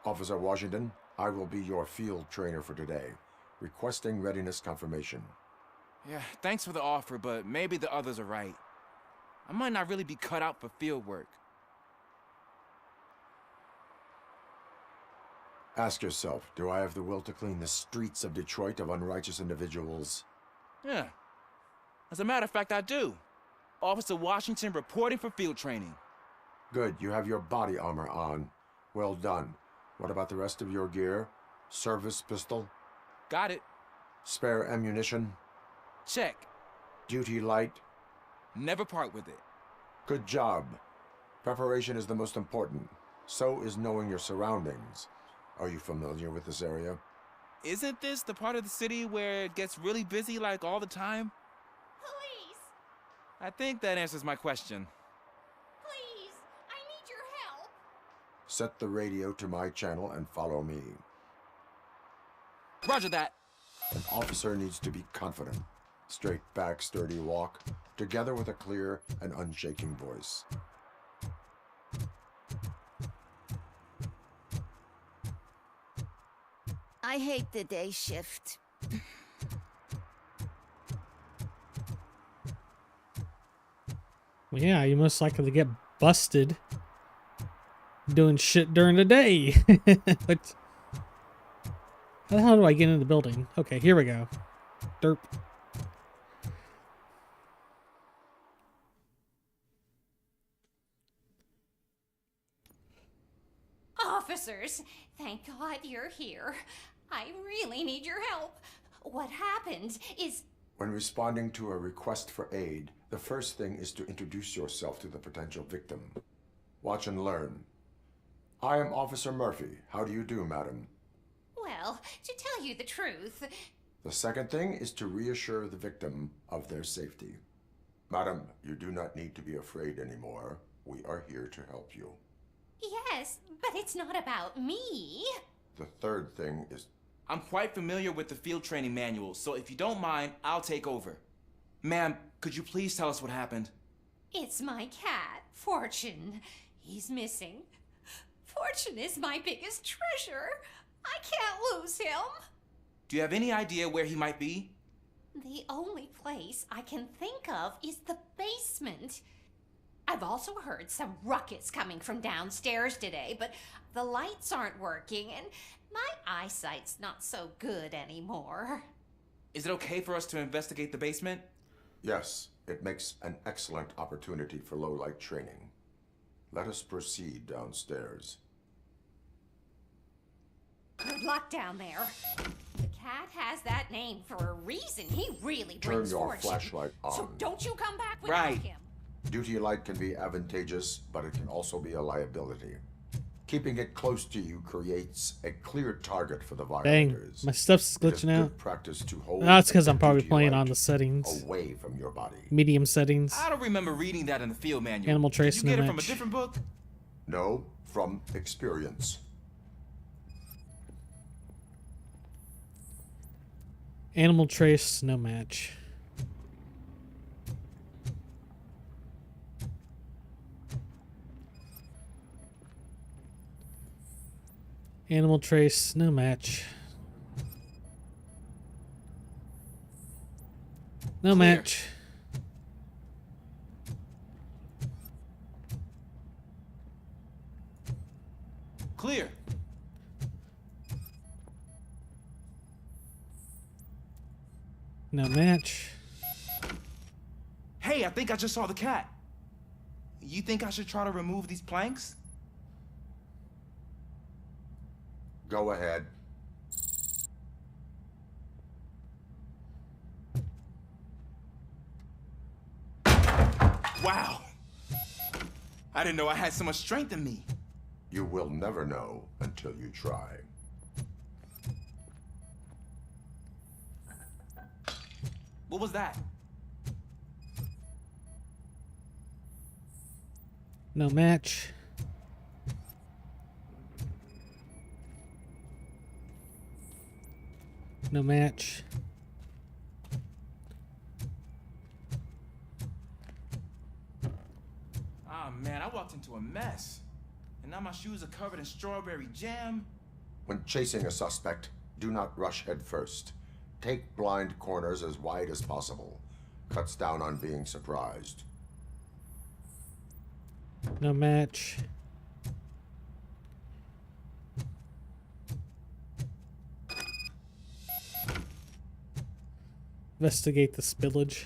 Officer Washington, I will be your field trainer for today. Requesting readiness confirmation. Yeah, thanks for the offer, but maybe the others are right. I might not really be cut out for field work. Ask yourself, do I have the will to clean the streets of Detroit of unrighteous individuals? Yeah. As a matter of fact, I do. Officer Washington reporting for field training. Good, you have your body armor on. Well done. What about the rest of your gear? Service pistol? Got it. Spare ammunition? Check. Duty light? Never part with it. Good job. Preparation is the most important. So is knowing your surroundings. Are you familiar with this area? Isn't this the part of the city where it gets really busy like all the time? Police! I think that answers my question. Please! I need your help! Set the radio to my channel and follow me. Roger that. An officer needs to be confident. Straight back, sturdy walk, together with a clear and unshaking voice. I hate the day shift. Well, yeah, you most likely to get busted doing shit during the day. But how the hell do I get into the building? Okay, here we go. Derp. Officers, thank God you're here. I really need your help. What happened is... When responding to a request for aid, the first thing is to introduce yourself to the potential victim. Watch and learn. I am Officer Murphy. How do you do, madam? Well, to tell you the truth... The second thing is to reassure the victim of their safety. Madam, you do not need to be afraid anymore. We are here to help you. Yes, but it's not about me. The third thing is... I'm quite familiar with the field training manual, so if you don't mind, I'll take over. Ma'am, could you please tell us what happened? It's my cat, Fortune. He's missing. Fortune is my biggest treasure. I can't lose him. Do you have any idea where he might be? The only place I can think of is the basement. I've also heard some ruckus coming from downstairs today, but the lights aren't working and my eyesight's not so good anymore. Is it okay for us to investigate the basement? Yes, it makes an excellent opportunity for low-light training. Let us proceed downstairs. Good luck down there. The cat has that name for a reason. He really Turn brings your fortune. flashlight on. So don't you come back without him. Duty light can be advantageous, but it can also be a liability. Keeping it close to you creates a clear target for the Dang, violators. my stuff's It is glitching out. good practice to hold That's because I'm and probably duty playing light on the settings. away from your body. Medium settings. I don't remember reading that in the field manual. Animal trace Did you get no it from a match. different book? No, from experience. Animal trace, no match. Animal trace, no match. No match. Clear. No match. Hey, I think I just saw the cat. You think I should try to remove these planks? Go ahead. Wow. I didn't know I had so much strength in me. You will never know until you try. What was that? No match. No match. Ah, man, I walked into a mess. And now my shoes are covered in strawberry jam. When chasing a suspect, do not rush head first. Take blind corners as wide as possible. Cuts down on being surprised. No match. Investigate the spillage.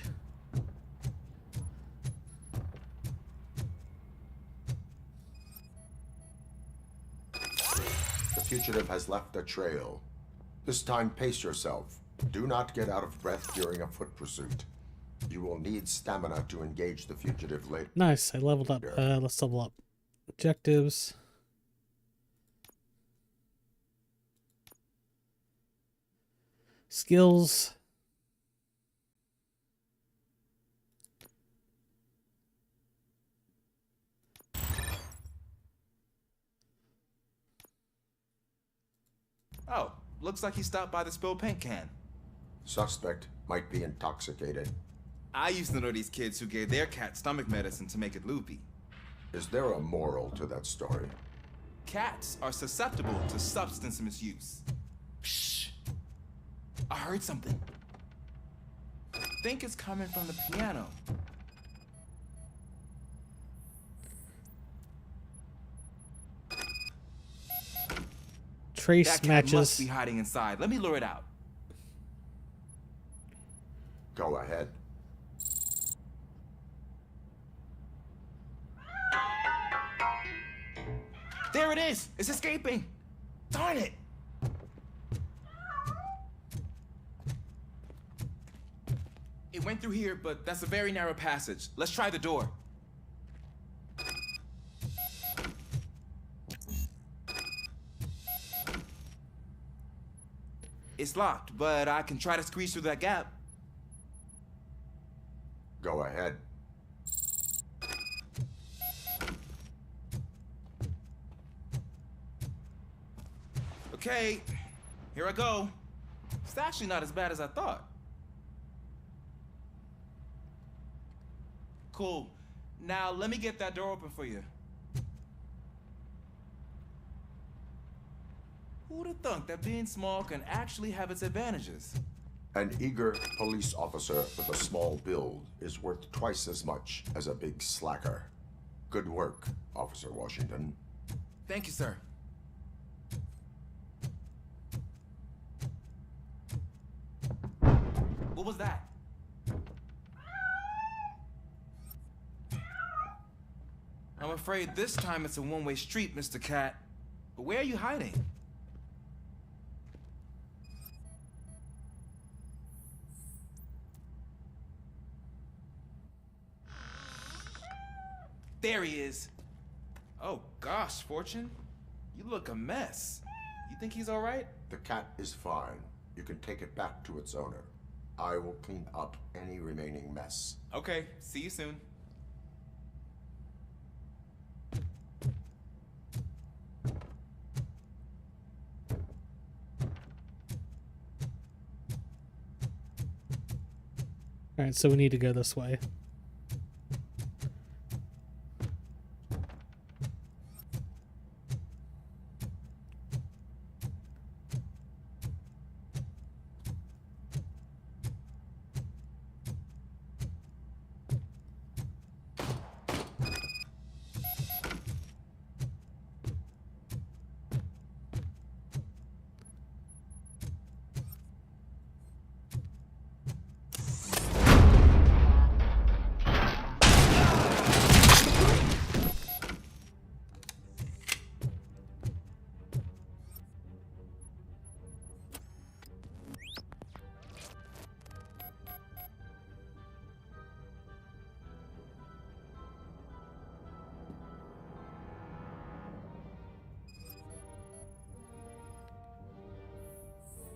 The fugitive has left a trail. This time, pace yourself. Do not get out of breath during a foot pursuit. You will need stamina to engage the fugitive later. Nice, I leveled up. Let's level up. Objectives. Skills. Oh, looks like he stopped by the spilled paint can. Suspect might be intoxicated. I used to know these kids who gave their cat stomach medicine to make it loopy. Is there a moral to that story? Cats are susceptible to substance misuse. Shh. I heard something. I think it's coming from the piano. Trace That cat matches. must be hiding inside. Let me lure it out. Go ahead. There it is! It's escaping! Darn it! It went through here, but that's a very narrow passage. Let's try the door. It's locked, but I can try to squeeze through that gap. Go ahead. Okay, here I go. It's actually not as bad as I thought. Cool. Now let me get that door open for you. Who'd have thunk that being small can actually have its advantages? An eager police officer with a small build is worth twice as much as a big slacker. Good work, Officer Washington. Thank you, sir. What was that? I'm afraid this time it's a one-way street, Mr. Cat. But where are you hiding? There he is. Oh gosh, Fortune. You look a mess. You think he's all right? The cat is fine. You can take it back to its owner. I will clean up any remaining mess. Okay, see you soon. Alright, so we need to go this way.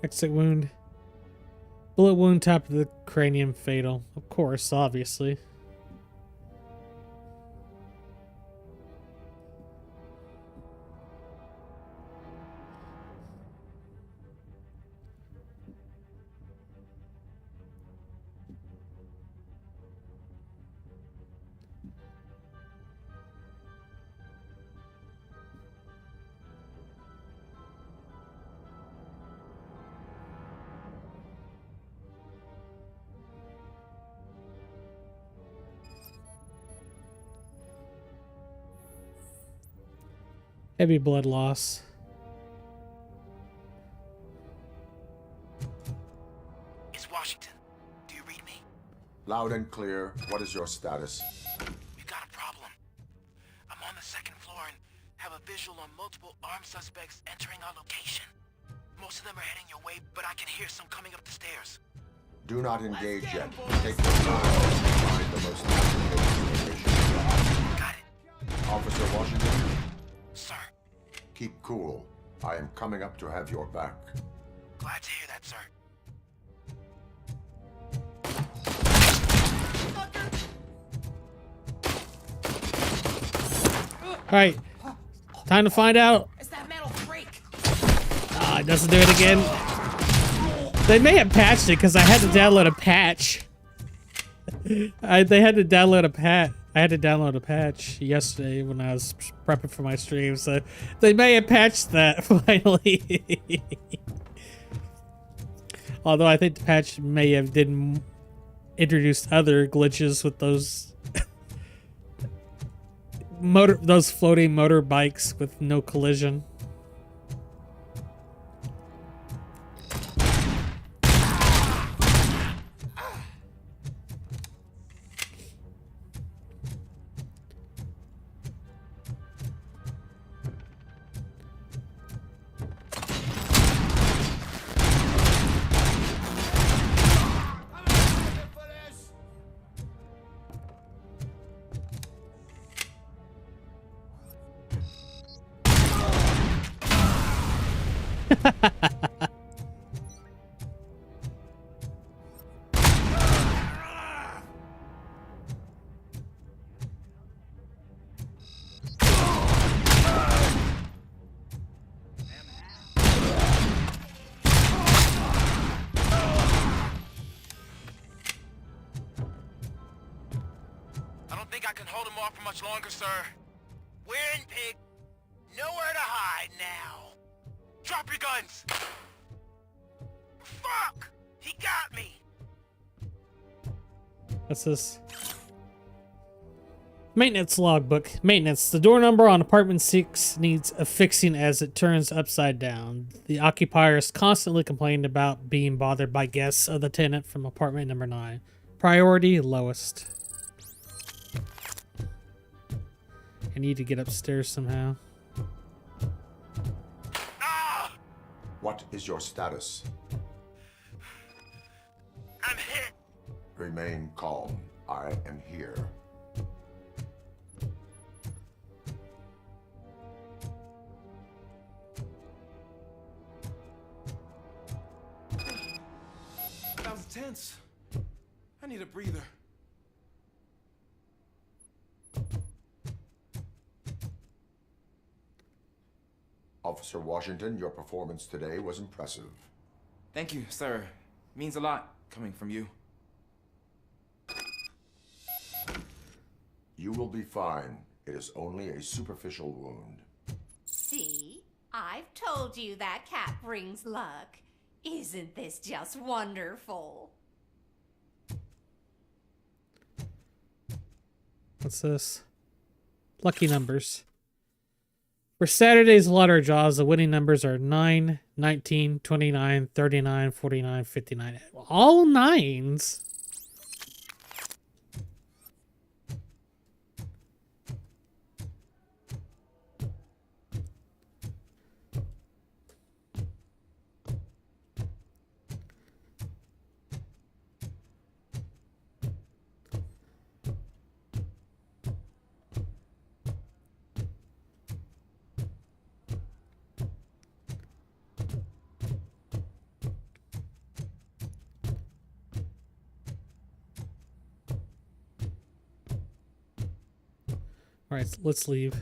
Exit wound. Bullet wound top of the cranium fatal. Of course, obviously. Heavy blood loss. It's Washington. Do you read me? Loud and clear. What is your status? We've got a problem. I'm on the second floor and have a visual on multiple armed suspects entering our location. Most of them are heading your way, but I can hear some coming up the stairs. Do not engage yet. Take your time to find the most accurate location. Got it. Officer Washington? Sir. Keep cool. I am coming up to have your back. Glad to hear that, sir. Alright. Time to find out. Is that metal break? Ah, it doesn't do it again. They may have patched it because I had to download a patch. They had to download a patch. I had to download a patch yesterday when I was prepping for my stream, so they may have patched that finally. Although I think the patch may have didn't introduce other glitches with those those floating motorbikes with no collision. Longer, sir. We're in, pig. Nowhere to hide now. Drop your guns. Fuck! He got me. What's this? Maintenance logbook. Maintenance. The door number on apartment 6 needs a fixing as it turns upside down. The occupiers constantly complained about being bothered by guests of the tenant from apartment number 9. Priority lowest. I need to get upstairs somehow. What is your status? I'm hit. Remain calm. I am here. tense. I need a breather. Officer Washington, your performance today was impressive. Thank you, sir. Means a lot coming from you. You will be fine. It is only a superficial wound. See? I've told you that cat brings luck. Isn't this just wonderful? What's this? Lucky numbers. For Saturday's lottery draws, the winning numbers are 9, 19, 29, 39, 49, 59. All nines. All right, let's leave.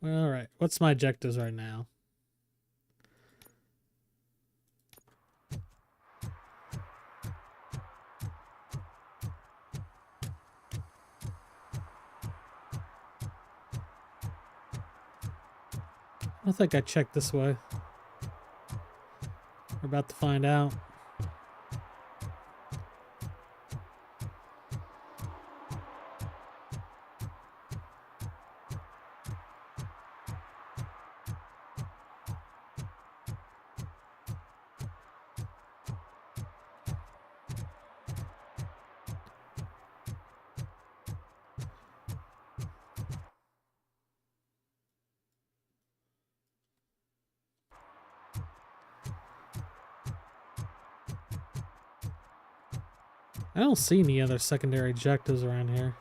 All right, what's my objectives right now? I don't think I checked this way. We're about to find out. I don't see any other secondary objectives around here.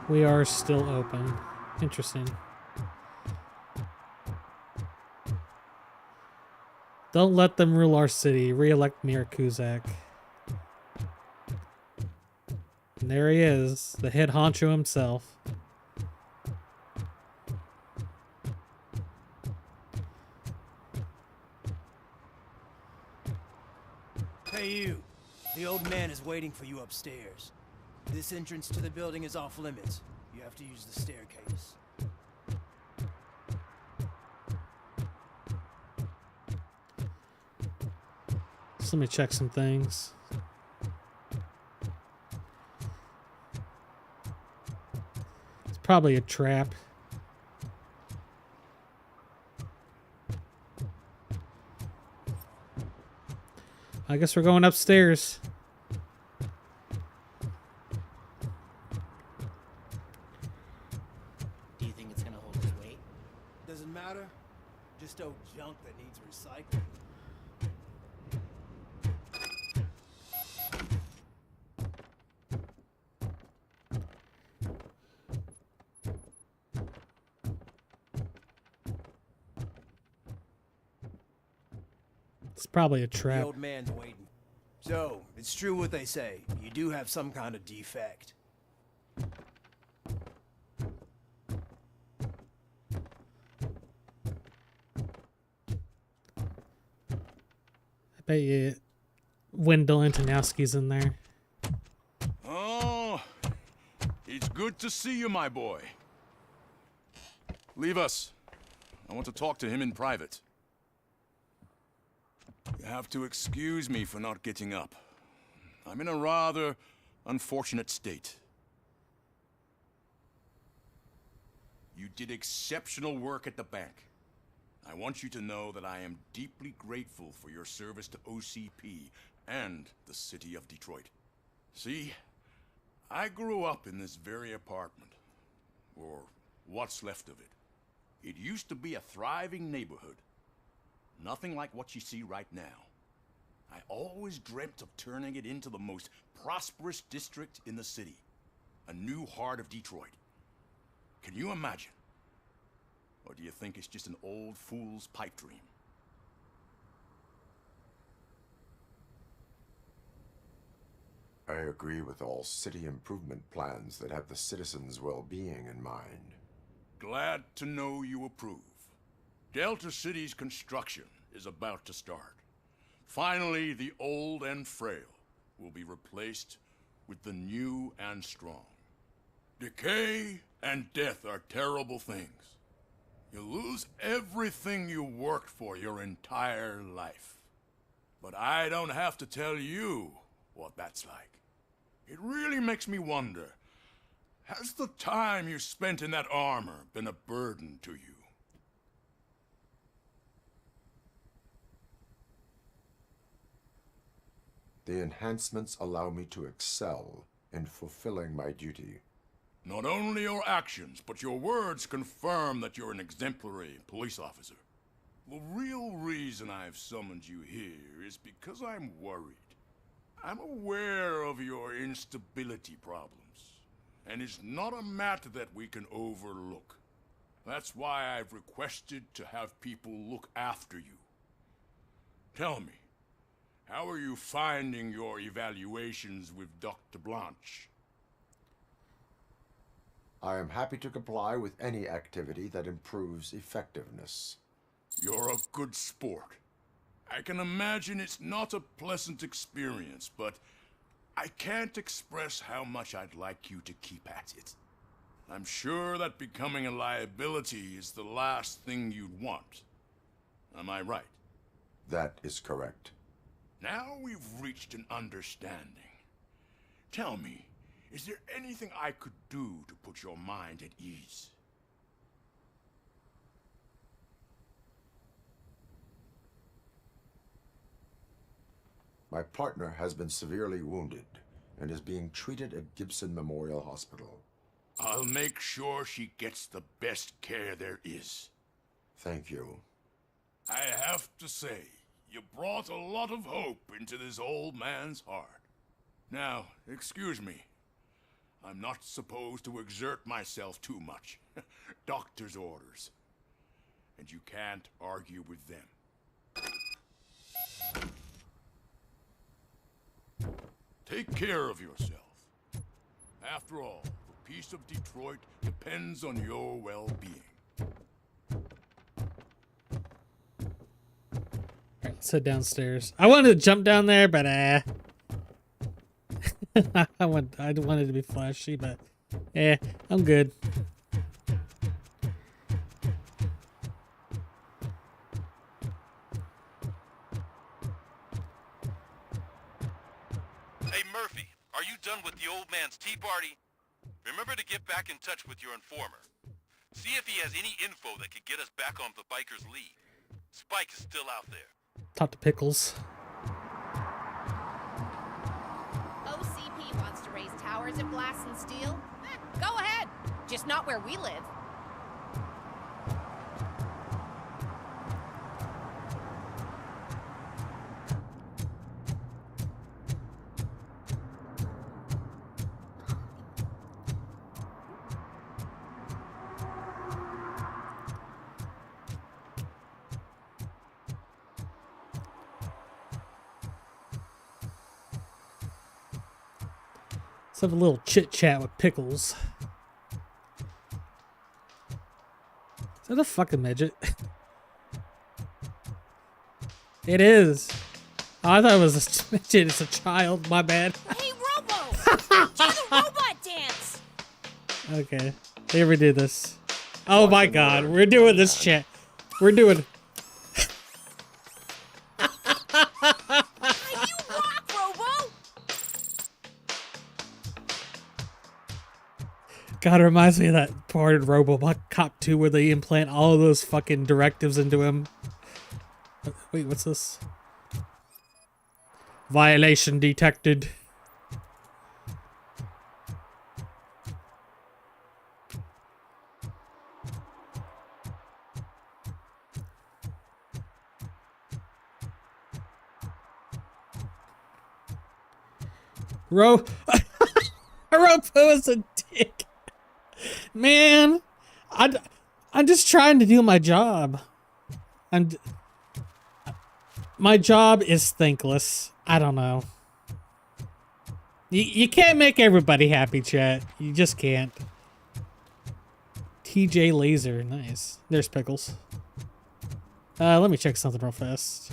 We are still open. Interesting. Don't let them rule our city. Re-elect Mayor Kuzak. And there he is, the head honcho himself. Hey you, the old man is waiting for you upstairs. This entrance to the building is off limits. You have to use the staircase. So let me check some things. It's probably a trap. I guess we're going upstairs. Do you think it's gonna hold its weight? Doesn't matter. Just old junk that needs recycling. It's probably a The trap. old man's waiting. So, it's true what they say. You do have some kind of defect. I bet you Wendell Antonowski's in there. Oh, it's good to see you, my boy. Leave us. I want to talk to him in private. have to excuse me for not getting up. I'm in a rather unfortunate state. You did exceptional work at the bank. I want you to know that I am deeply grateful for your service to OCP and the city of Detroit. See, I grew up in this very apartment, or what's left of it. It used to be a thriving neighborhood. Nothing like what you see right now. I always dreamt of turning it into the most prosperous district in the city. A new heart of Detroit. Can you imagine? Or do you think it's just an old fool's pipe dream? I agree with all city improvement plans that have the citizens' well-being in mind. Glad to know you approve. Delta City's construction is about to start. Finally, the old and frail will be replaced with the new and strong. Decay and death are terrible things. You lose everything you worked for your entire life. But I don't have to tell you what that's like. It really makes me wonder, has the time you spent in that armor been a burden to you? The enhancements allow me to excel in fulfilling my duty. Not only your actions, but your words confirm that you're an exemplary police officer. The real reason I've summoned you here is because I'm worried. I'm aware of your instability problems, and it's not a matter that we can overlook. That's why I've requested to have people look after you. Tell me, how are you finding your evaluations with Dr. Blanche? I am happy to comply with any activity that improves effectiveness. You're a good sport. I can imagine it's not a pleasant experience, but I can't express how much I'd like you to keep at it. I'm sure that becoming a liability is the last thing you'd want. Am I right? That is correct. Now we've reached an understanding. Tell me, is there anything I could do to put your mind at ease? My partner has been severely wounded and is being treated at Gibson Memorial Hospital. I'll make sure she gets the best care there is. Thank you. I have to say, you brought a lot of hope into this old man's heart. Now, excuse me. I'm not supposed to exert myself too much. Doctor's orders. And you can't argue with them. Take care of yourself. After all, the peace of Detroit depends on your well-being. Let's head downstairs. I wanted to jump down there, but I wanted to be flashy, but I'm good. Hey Murphy, are you done with the old man's tea party? Remember to get back in touch with your informer. See if he has any info that could get us back on the biker's lead. Spike is still out there. Talk to Pickles. OCP wants to raise towers at Blast and Steel. Go ahead. Just not where we live. Let's have a little chit-chat with Pickles. Is that a fucking midget? It is. Oh, I thought it was a midget. It's a child. My bad. Hey, Robo! Do the robot dance! Okay. Here we do this. Oh my god. We're doing this shit. We're doing... God, it reminds me of that part in RoboCop 2 where they implant all of those fucking directives into him. Wait, what's this? Violation detected. Robo is a dick. Man, I'm just trying to do my job. My job is thankless. I don't know. You can't make everybody happy, chat. You just can't. TJ Laser, nice. There's Pickles. Let me check something real fast.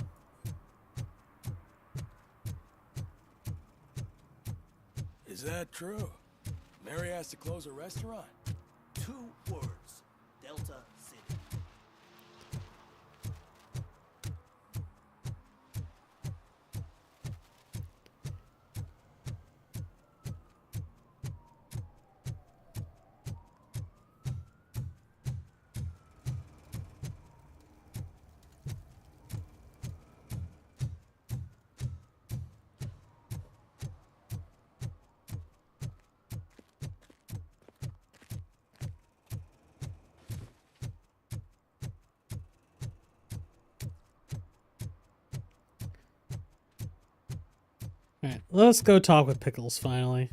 Is that true? Mary has to close a restaurant? 2 words. Delta City. Alright, let's go talk with Pickles finally.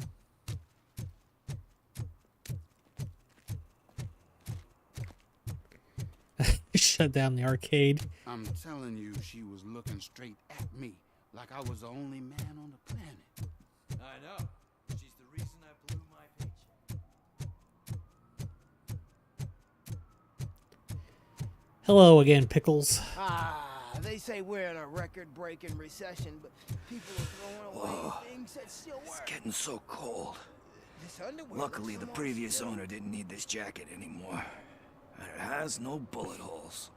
Shut down the arcade. I'm telling you, she was looking straight at me, like I was the only man on the planet. I know. She's the reason I blew my paycheck. Hello again, Pickles. They say we're in a record-breaking recession, but people are throwing away things that still work. It's getting so cold. This underwear Luckily, looks the so previous silly. owner didn't need this jacket anymore. And it has no bullet holes.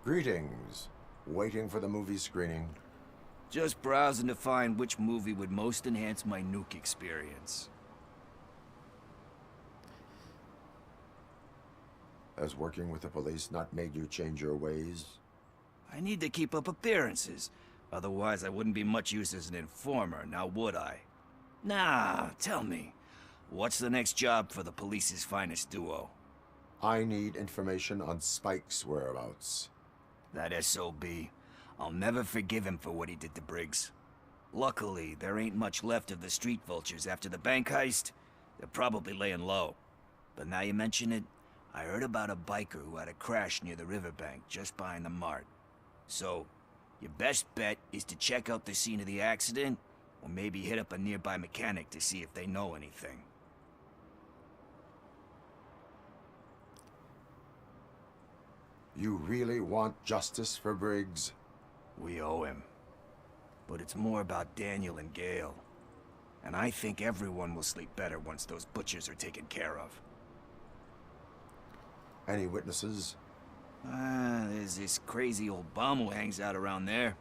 Greetings. Waiting for the movie screening. Just browsing to find which movie would most enhance my nuke experience. Has working with the police not made you change your ways? I need to keep up appearances. Otherwise, I wouldn't be much use as an informer, now would I? Nah, tell me. What's the next job for the police's finest duo? I need information on Spike's whereabouts. That SOB. I'll never forgive him for what he did to Briggs. Luckily, there ain't much left of the street vultures after the bank heist. They're probably laying low. But now you mention it, I heard about a biker who had a crash near the riverbank just behind the mart. So, your best bet is to check out the scene of the accident, or maybe hit up a nearby mechanic to see if they know anything. You really want justice for Briggs? We owe him. But it's more about Daniel and Gale. And I think everyone will sleep better once those butchers are taken care of. Any witnesses? There's this crazy old bum who hangs out around there.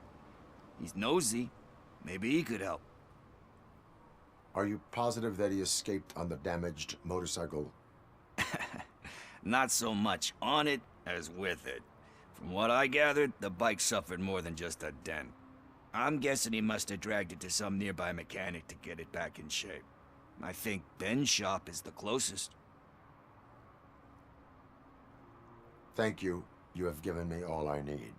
He's nosy. Maybe he could help. Are you positive that he escaped on the damaged motorcycle? Not so much on it as with it. From what I gathered, the bike suffered more than just a dent. I'm guessing he must have dragged it to some nearby mechanic to get it back in shape. I think Ben's shop is the closest. Thank you. You have given me all I need.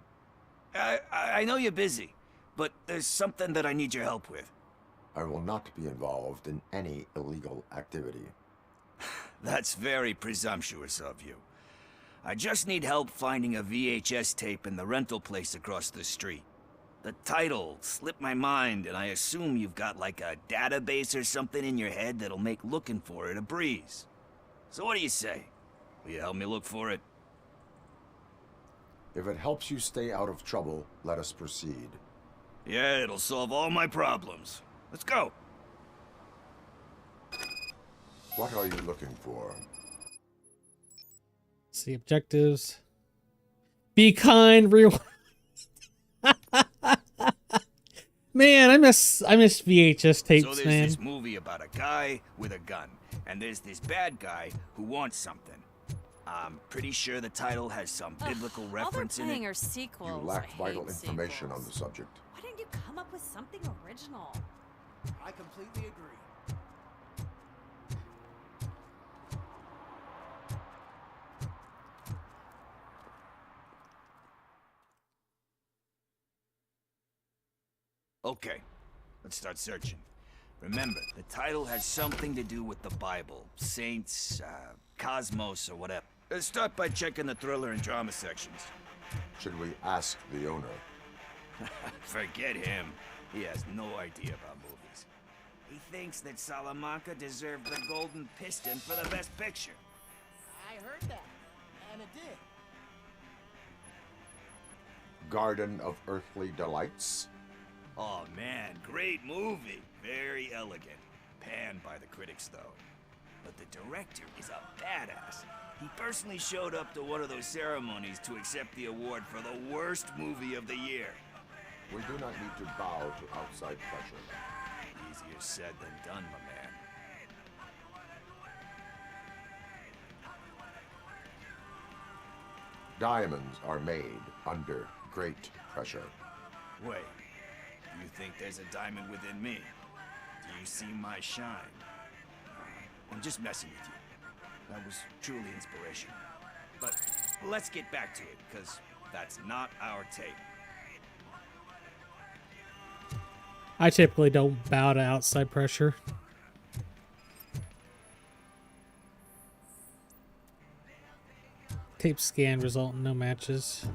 I know you're busy, but there's something that I need your help with. I will not be involved in any illegal activity. That's very presumptuous of you. I just need help finding a VHS tape in the rental place across the street. The title slipped my mind, and I assume you've got like a database or something in your head that'll make looking for it a breeze. So what do you say? Will you help me look for it? If it helps you stay out of trouble, let us proceed. Yeah, it'll solve all my problems. Let's go. What are you looking for? See objectives. Be kind, real. Man, I miss VHS tapes, So there's man. this movie about a guy with a gun, and there's this bad guy who wants something. I'm pretty sure the title has some biblical reference in it. You lack vital information on the subject. Why didn't you come up with something original? I completely agree. Okay, let's start searching. Remember, the title has something to do with the Bible, saints, cosmos, or whatever. Let's start by checking the thriller and drama sections. Should we ask the owner? Forget him. He has no idea about movies. He thinks that Salamanca deserved the Golden Piston for the Best Picture. I heard that, and it did. Garden of Earthly Delights? Oh man, great movie. Very elegant. Panned by the critics, though. But the director is a badass. He personally showed up to one of those ceremonies to accept the award for the worst movie of the year. We do not need to bow to outside pressure. Easier said than done, my man. Diamonds are made under great pressure. Wait, you think there's a diamond within me? Do you see my shine? I'm just messing with you. That was truly inspirational. But let's get back to it, because that's not our tape. I typically don't bow to outside pressure. Tape scan result in no matches.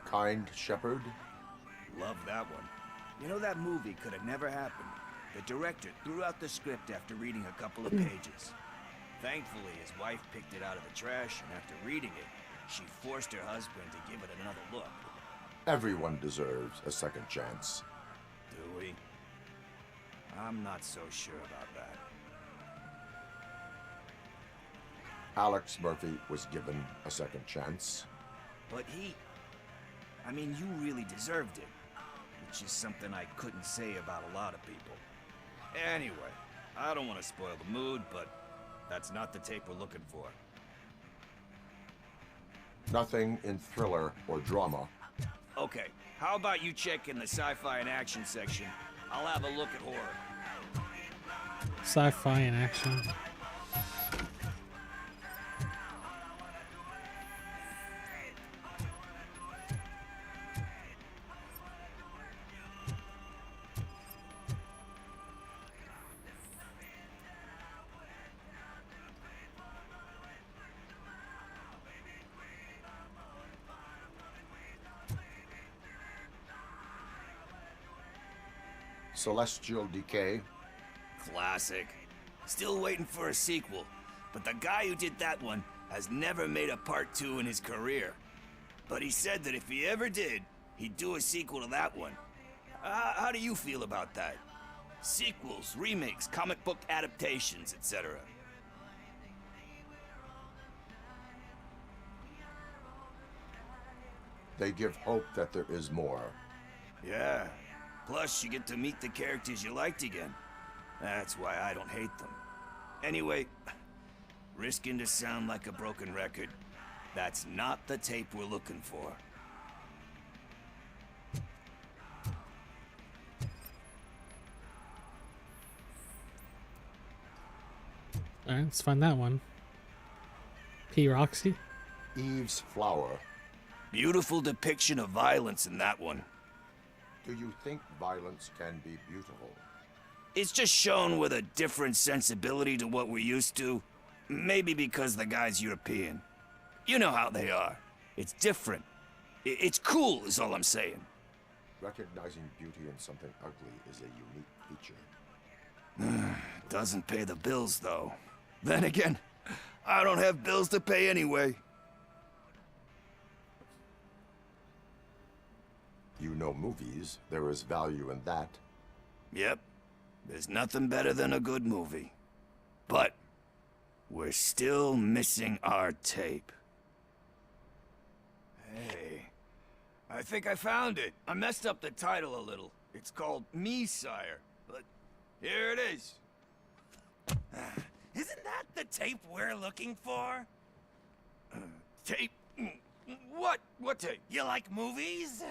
Kind Shepherd? Love that one. You know, that movie could have never happened. The director threw out the script after reading a couple of pages. Thankfully, his wife picked it out of the trash, and after reading it, she forced her husband to give it another look. Everyone deserves a second chance. Do we? I'm not so sure about that. Alex Murphy was given a second chance. But I mean, you really deserved it. Which is something I couldn't say about a lot of people. Anyway, I don't want to spoil the mood, but that's not the tape we're looking for. Nothing in thriller or drama. Okay, how about you check in the sci-fi and action section? I'll have a look at horror. Sci-fi and action. Celestial Decay. Classic. Still waiting for a sequel, but the guy who did that one has never made a part 2 in his career. But he said that if he ever did, he'd do a sequel to that one. How do you feel about that? Sequels, remakes, comic book adaptations, etc. They give hope that there is more. Yeah. Plus, you get to meet the characters you liked again. That's why I don't hate them. Anyway, risking to sound like a broken record, that's not the tape we're looking for. Alright, let's find that one. P. Roxy? Eve's Flower. Beautiful depiction of violence in that one. Do you think violence can be beautiful? It's just shown with a different sensibility to what we're used to. Maybe because the guy's European. You know how they are. It's different. It's cool, is all I'm saying. Recognizing beauty in something ugly is a unique feature. Doesn't pay the bills, though. Then again, I don't have bills to pay anyway. You know movies. There is value in that. Yep. There's nothing better than a good movie. But we're still missing our tape. Hey, I think I found it. I messed up the title a little. It's called Me, Sire, but here it is. Isn't that the tape we're looking for? Tape? What? What tape? You like movies?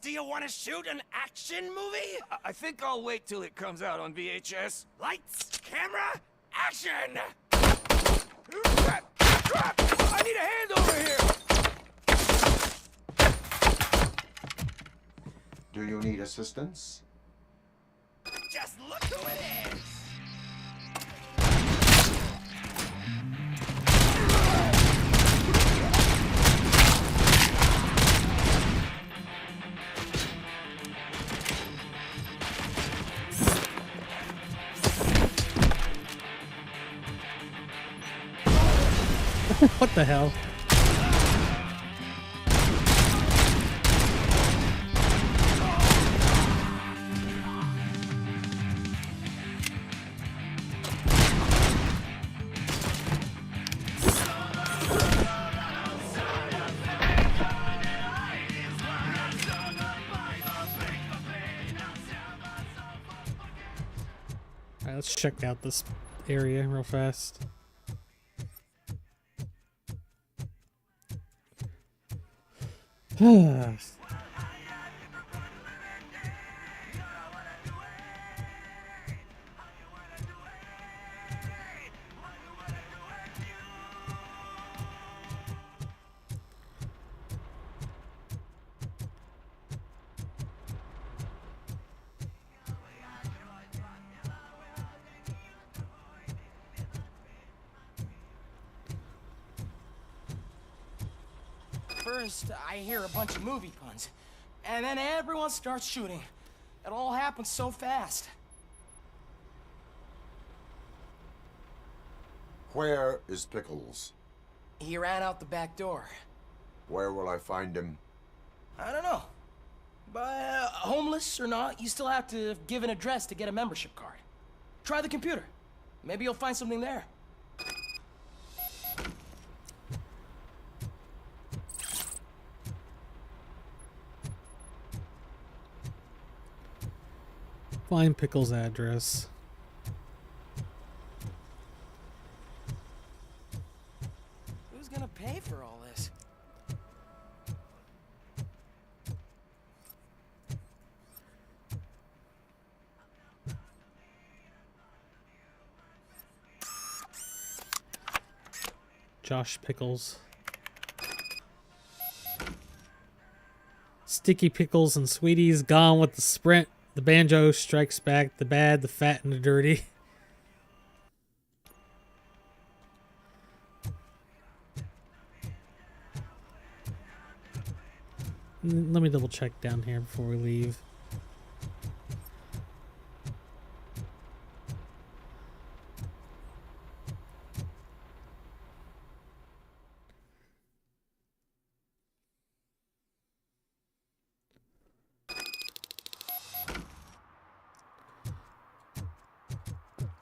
Do you want to shoot an action movie? I think I'll wait till it comes out on VHS. Lights, camera, action! Crap! Crap! I need a hand over here! Do you need assistance? Just look who it is! What the hell? Alright, let's check out this area real fast. First, I hear a bunch of movie puns, and then everyone starts shooting. It all happens so fast. Where is Pickles? He ran out the back door. Where will I find him? I don't know. But homeless or not, you still have to give an address to get a membership card. Try the computer. Maybe you'll find something there. Find Pickle's address. Who's gonna pay for all this? Josh Pickles. Sticky Pickles and Sweeties gone with the sprint. The banjo strikes back, the bad, the fat, and the dirty. Let me double check down here before we leave.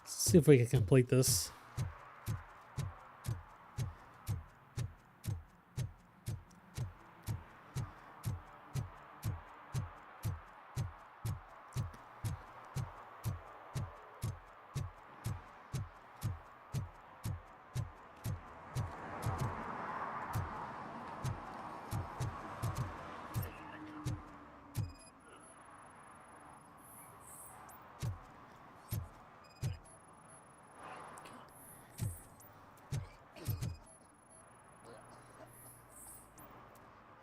See if we can complete this.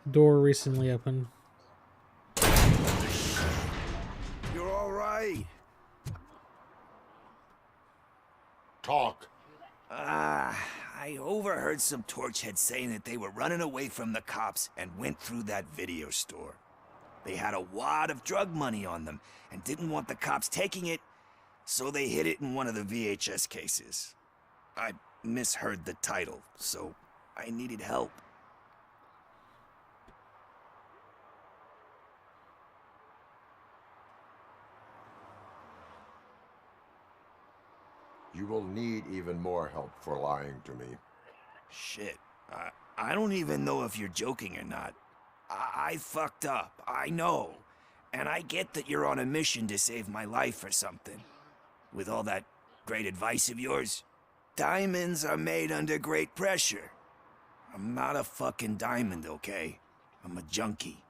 Door recently opened. You're all right. Talk. I overheard some torchheads saying that they were running away from the cops and went through that video store. They had a wad of drug money on them and didn't want the cops taking it, so they hid it in one of the VHS cases. I misheard the title, so I needed help. You will need even more help for lying to me. Shit. I don't even know if you're joking or not. I fucked up. I know. And I get that you're on a mission to save my life or something. With all that great advice of yours, diamonds are made under great pressure. I'm not a fucking diamond, okay? I'm a junkie.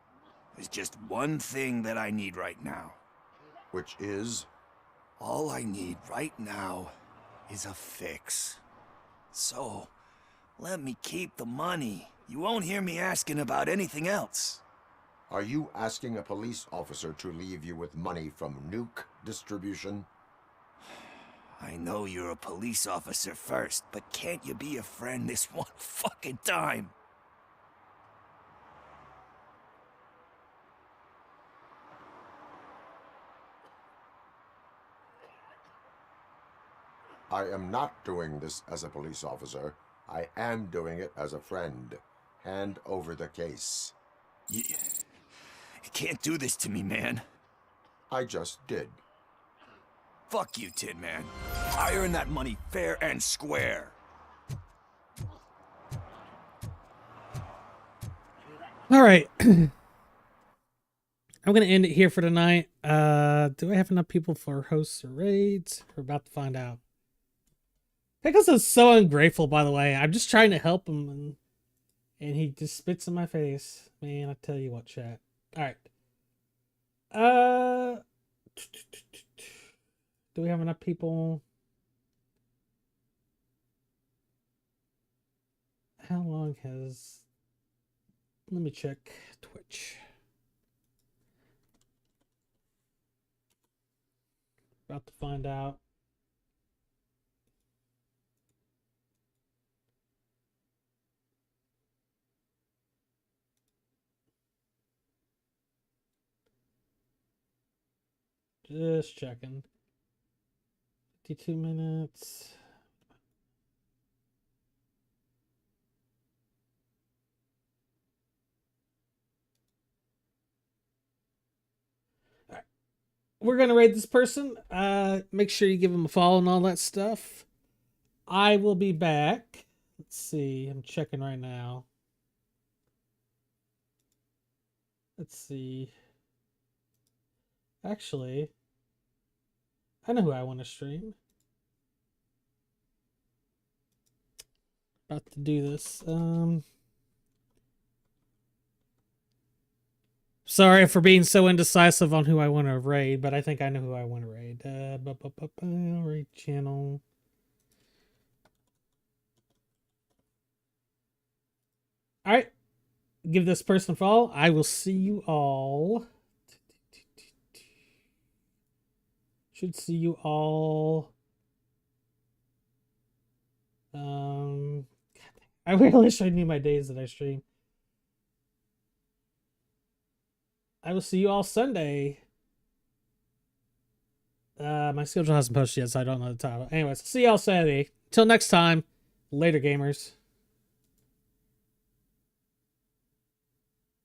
There's just one thing that I need right now. Which is? All I need right now is a fix. So, let me keep the money. You won't hear me asking about anything else. Are you asking a police officer to leave you with money from nuke distribution? I know you're a police officer first, but can't you be a friend this one fucking time? I am not doing this as a police officer. I am doing it as a friend. Hand over the case. You can't do this to me, man. I just did. Fuck you, Tin Man. I earn that money fair and square. All right. I'm going to end it here for tonight. Do I have enough people for hosts or raids? We're about to find out. Pickles is so ungrateful, by the way. I'm just trying to help him, and he just spits in my face. Man, I tell you what, chat. All right. Do we have enough people? How long has... Let me check Twitch. About to find out. Just checking. 52 minutes. All right. We're going to rate this person. Make sure you give him a follow and all that stuff. I will be back. Let's see. I'm checking right now. Let's see. Actually, I know who I want to stream. About to do this. Sorry for being so indecisive on who I want to raid, but I think I know who I want to raid. Raid channel. All right. Give this person a follow. I will see you all. Should see you all. I really wish I knew my days that I stream. I will see you all Sunday. My schedule hasn't posted yet, so I don't know the time. Anyways, see y'all Saturday. Till next time, later, gamers.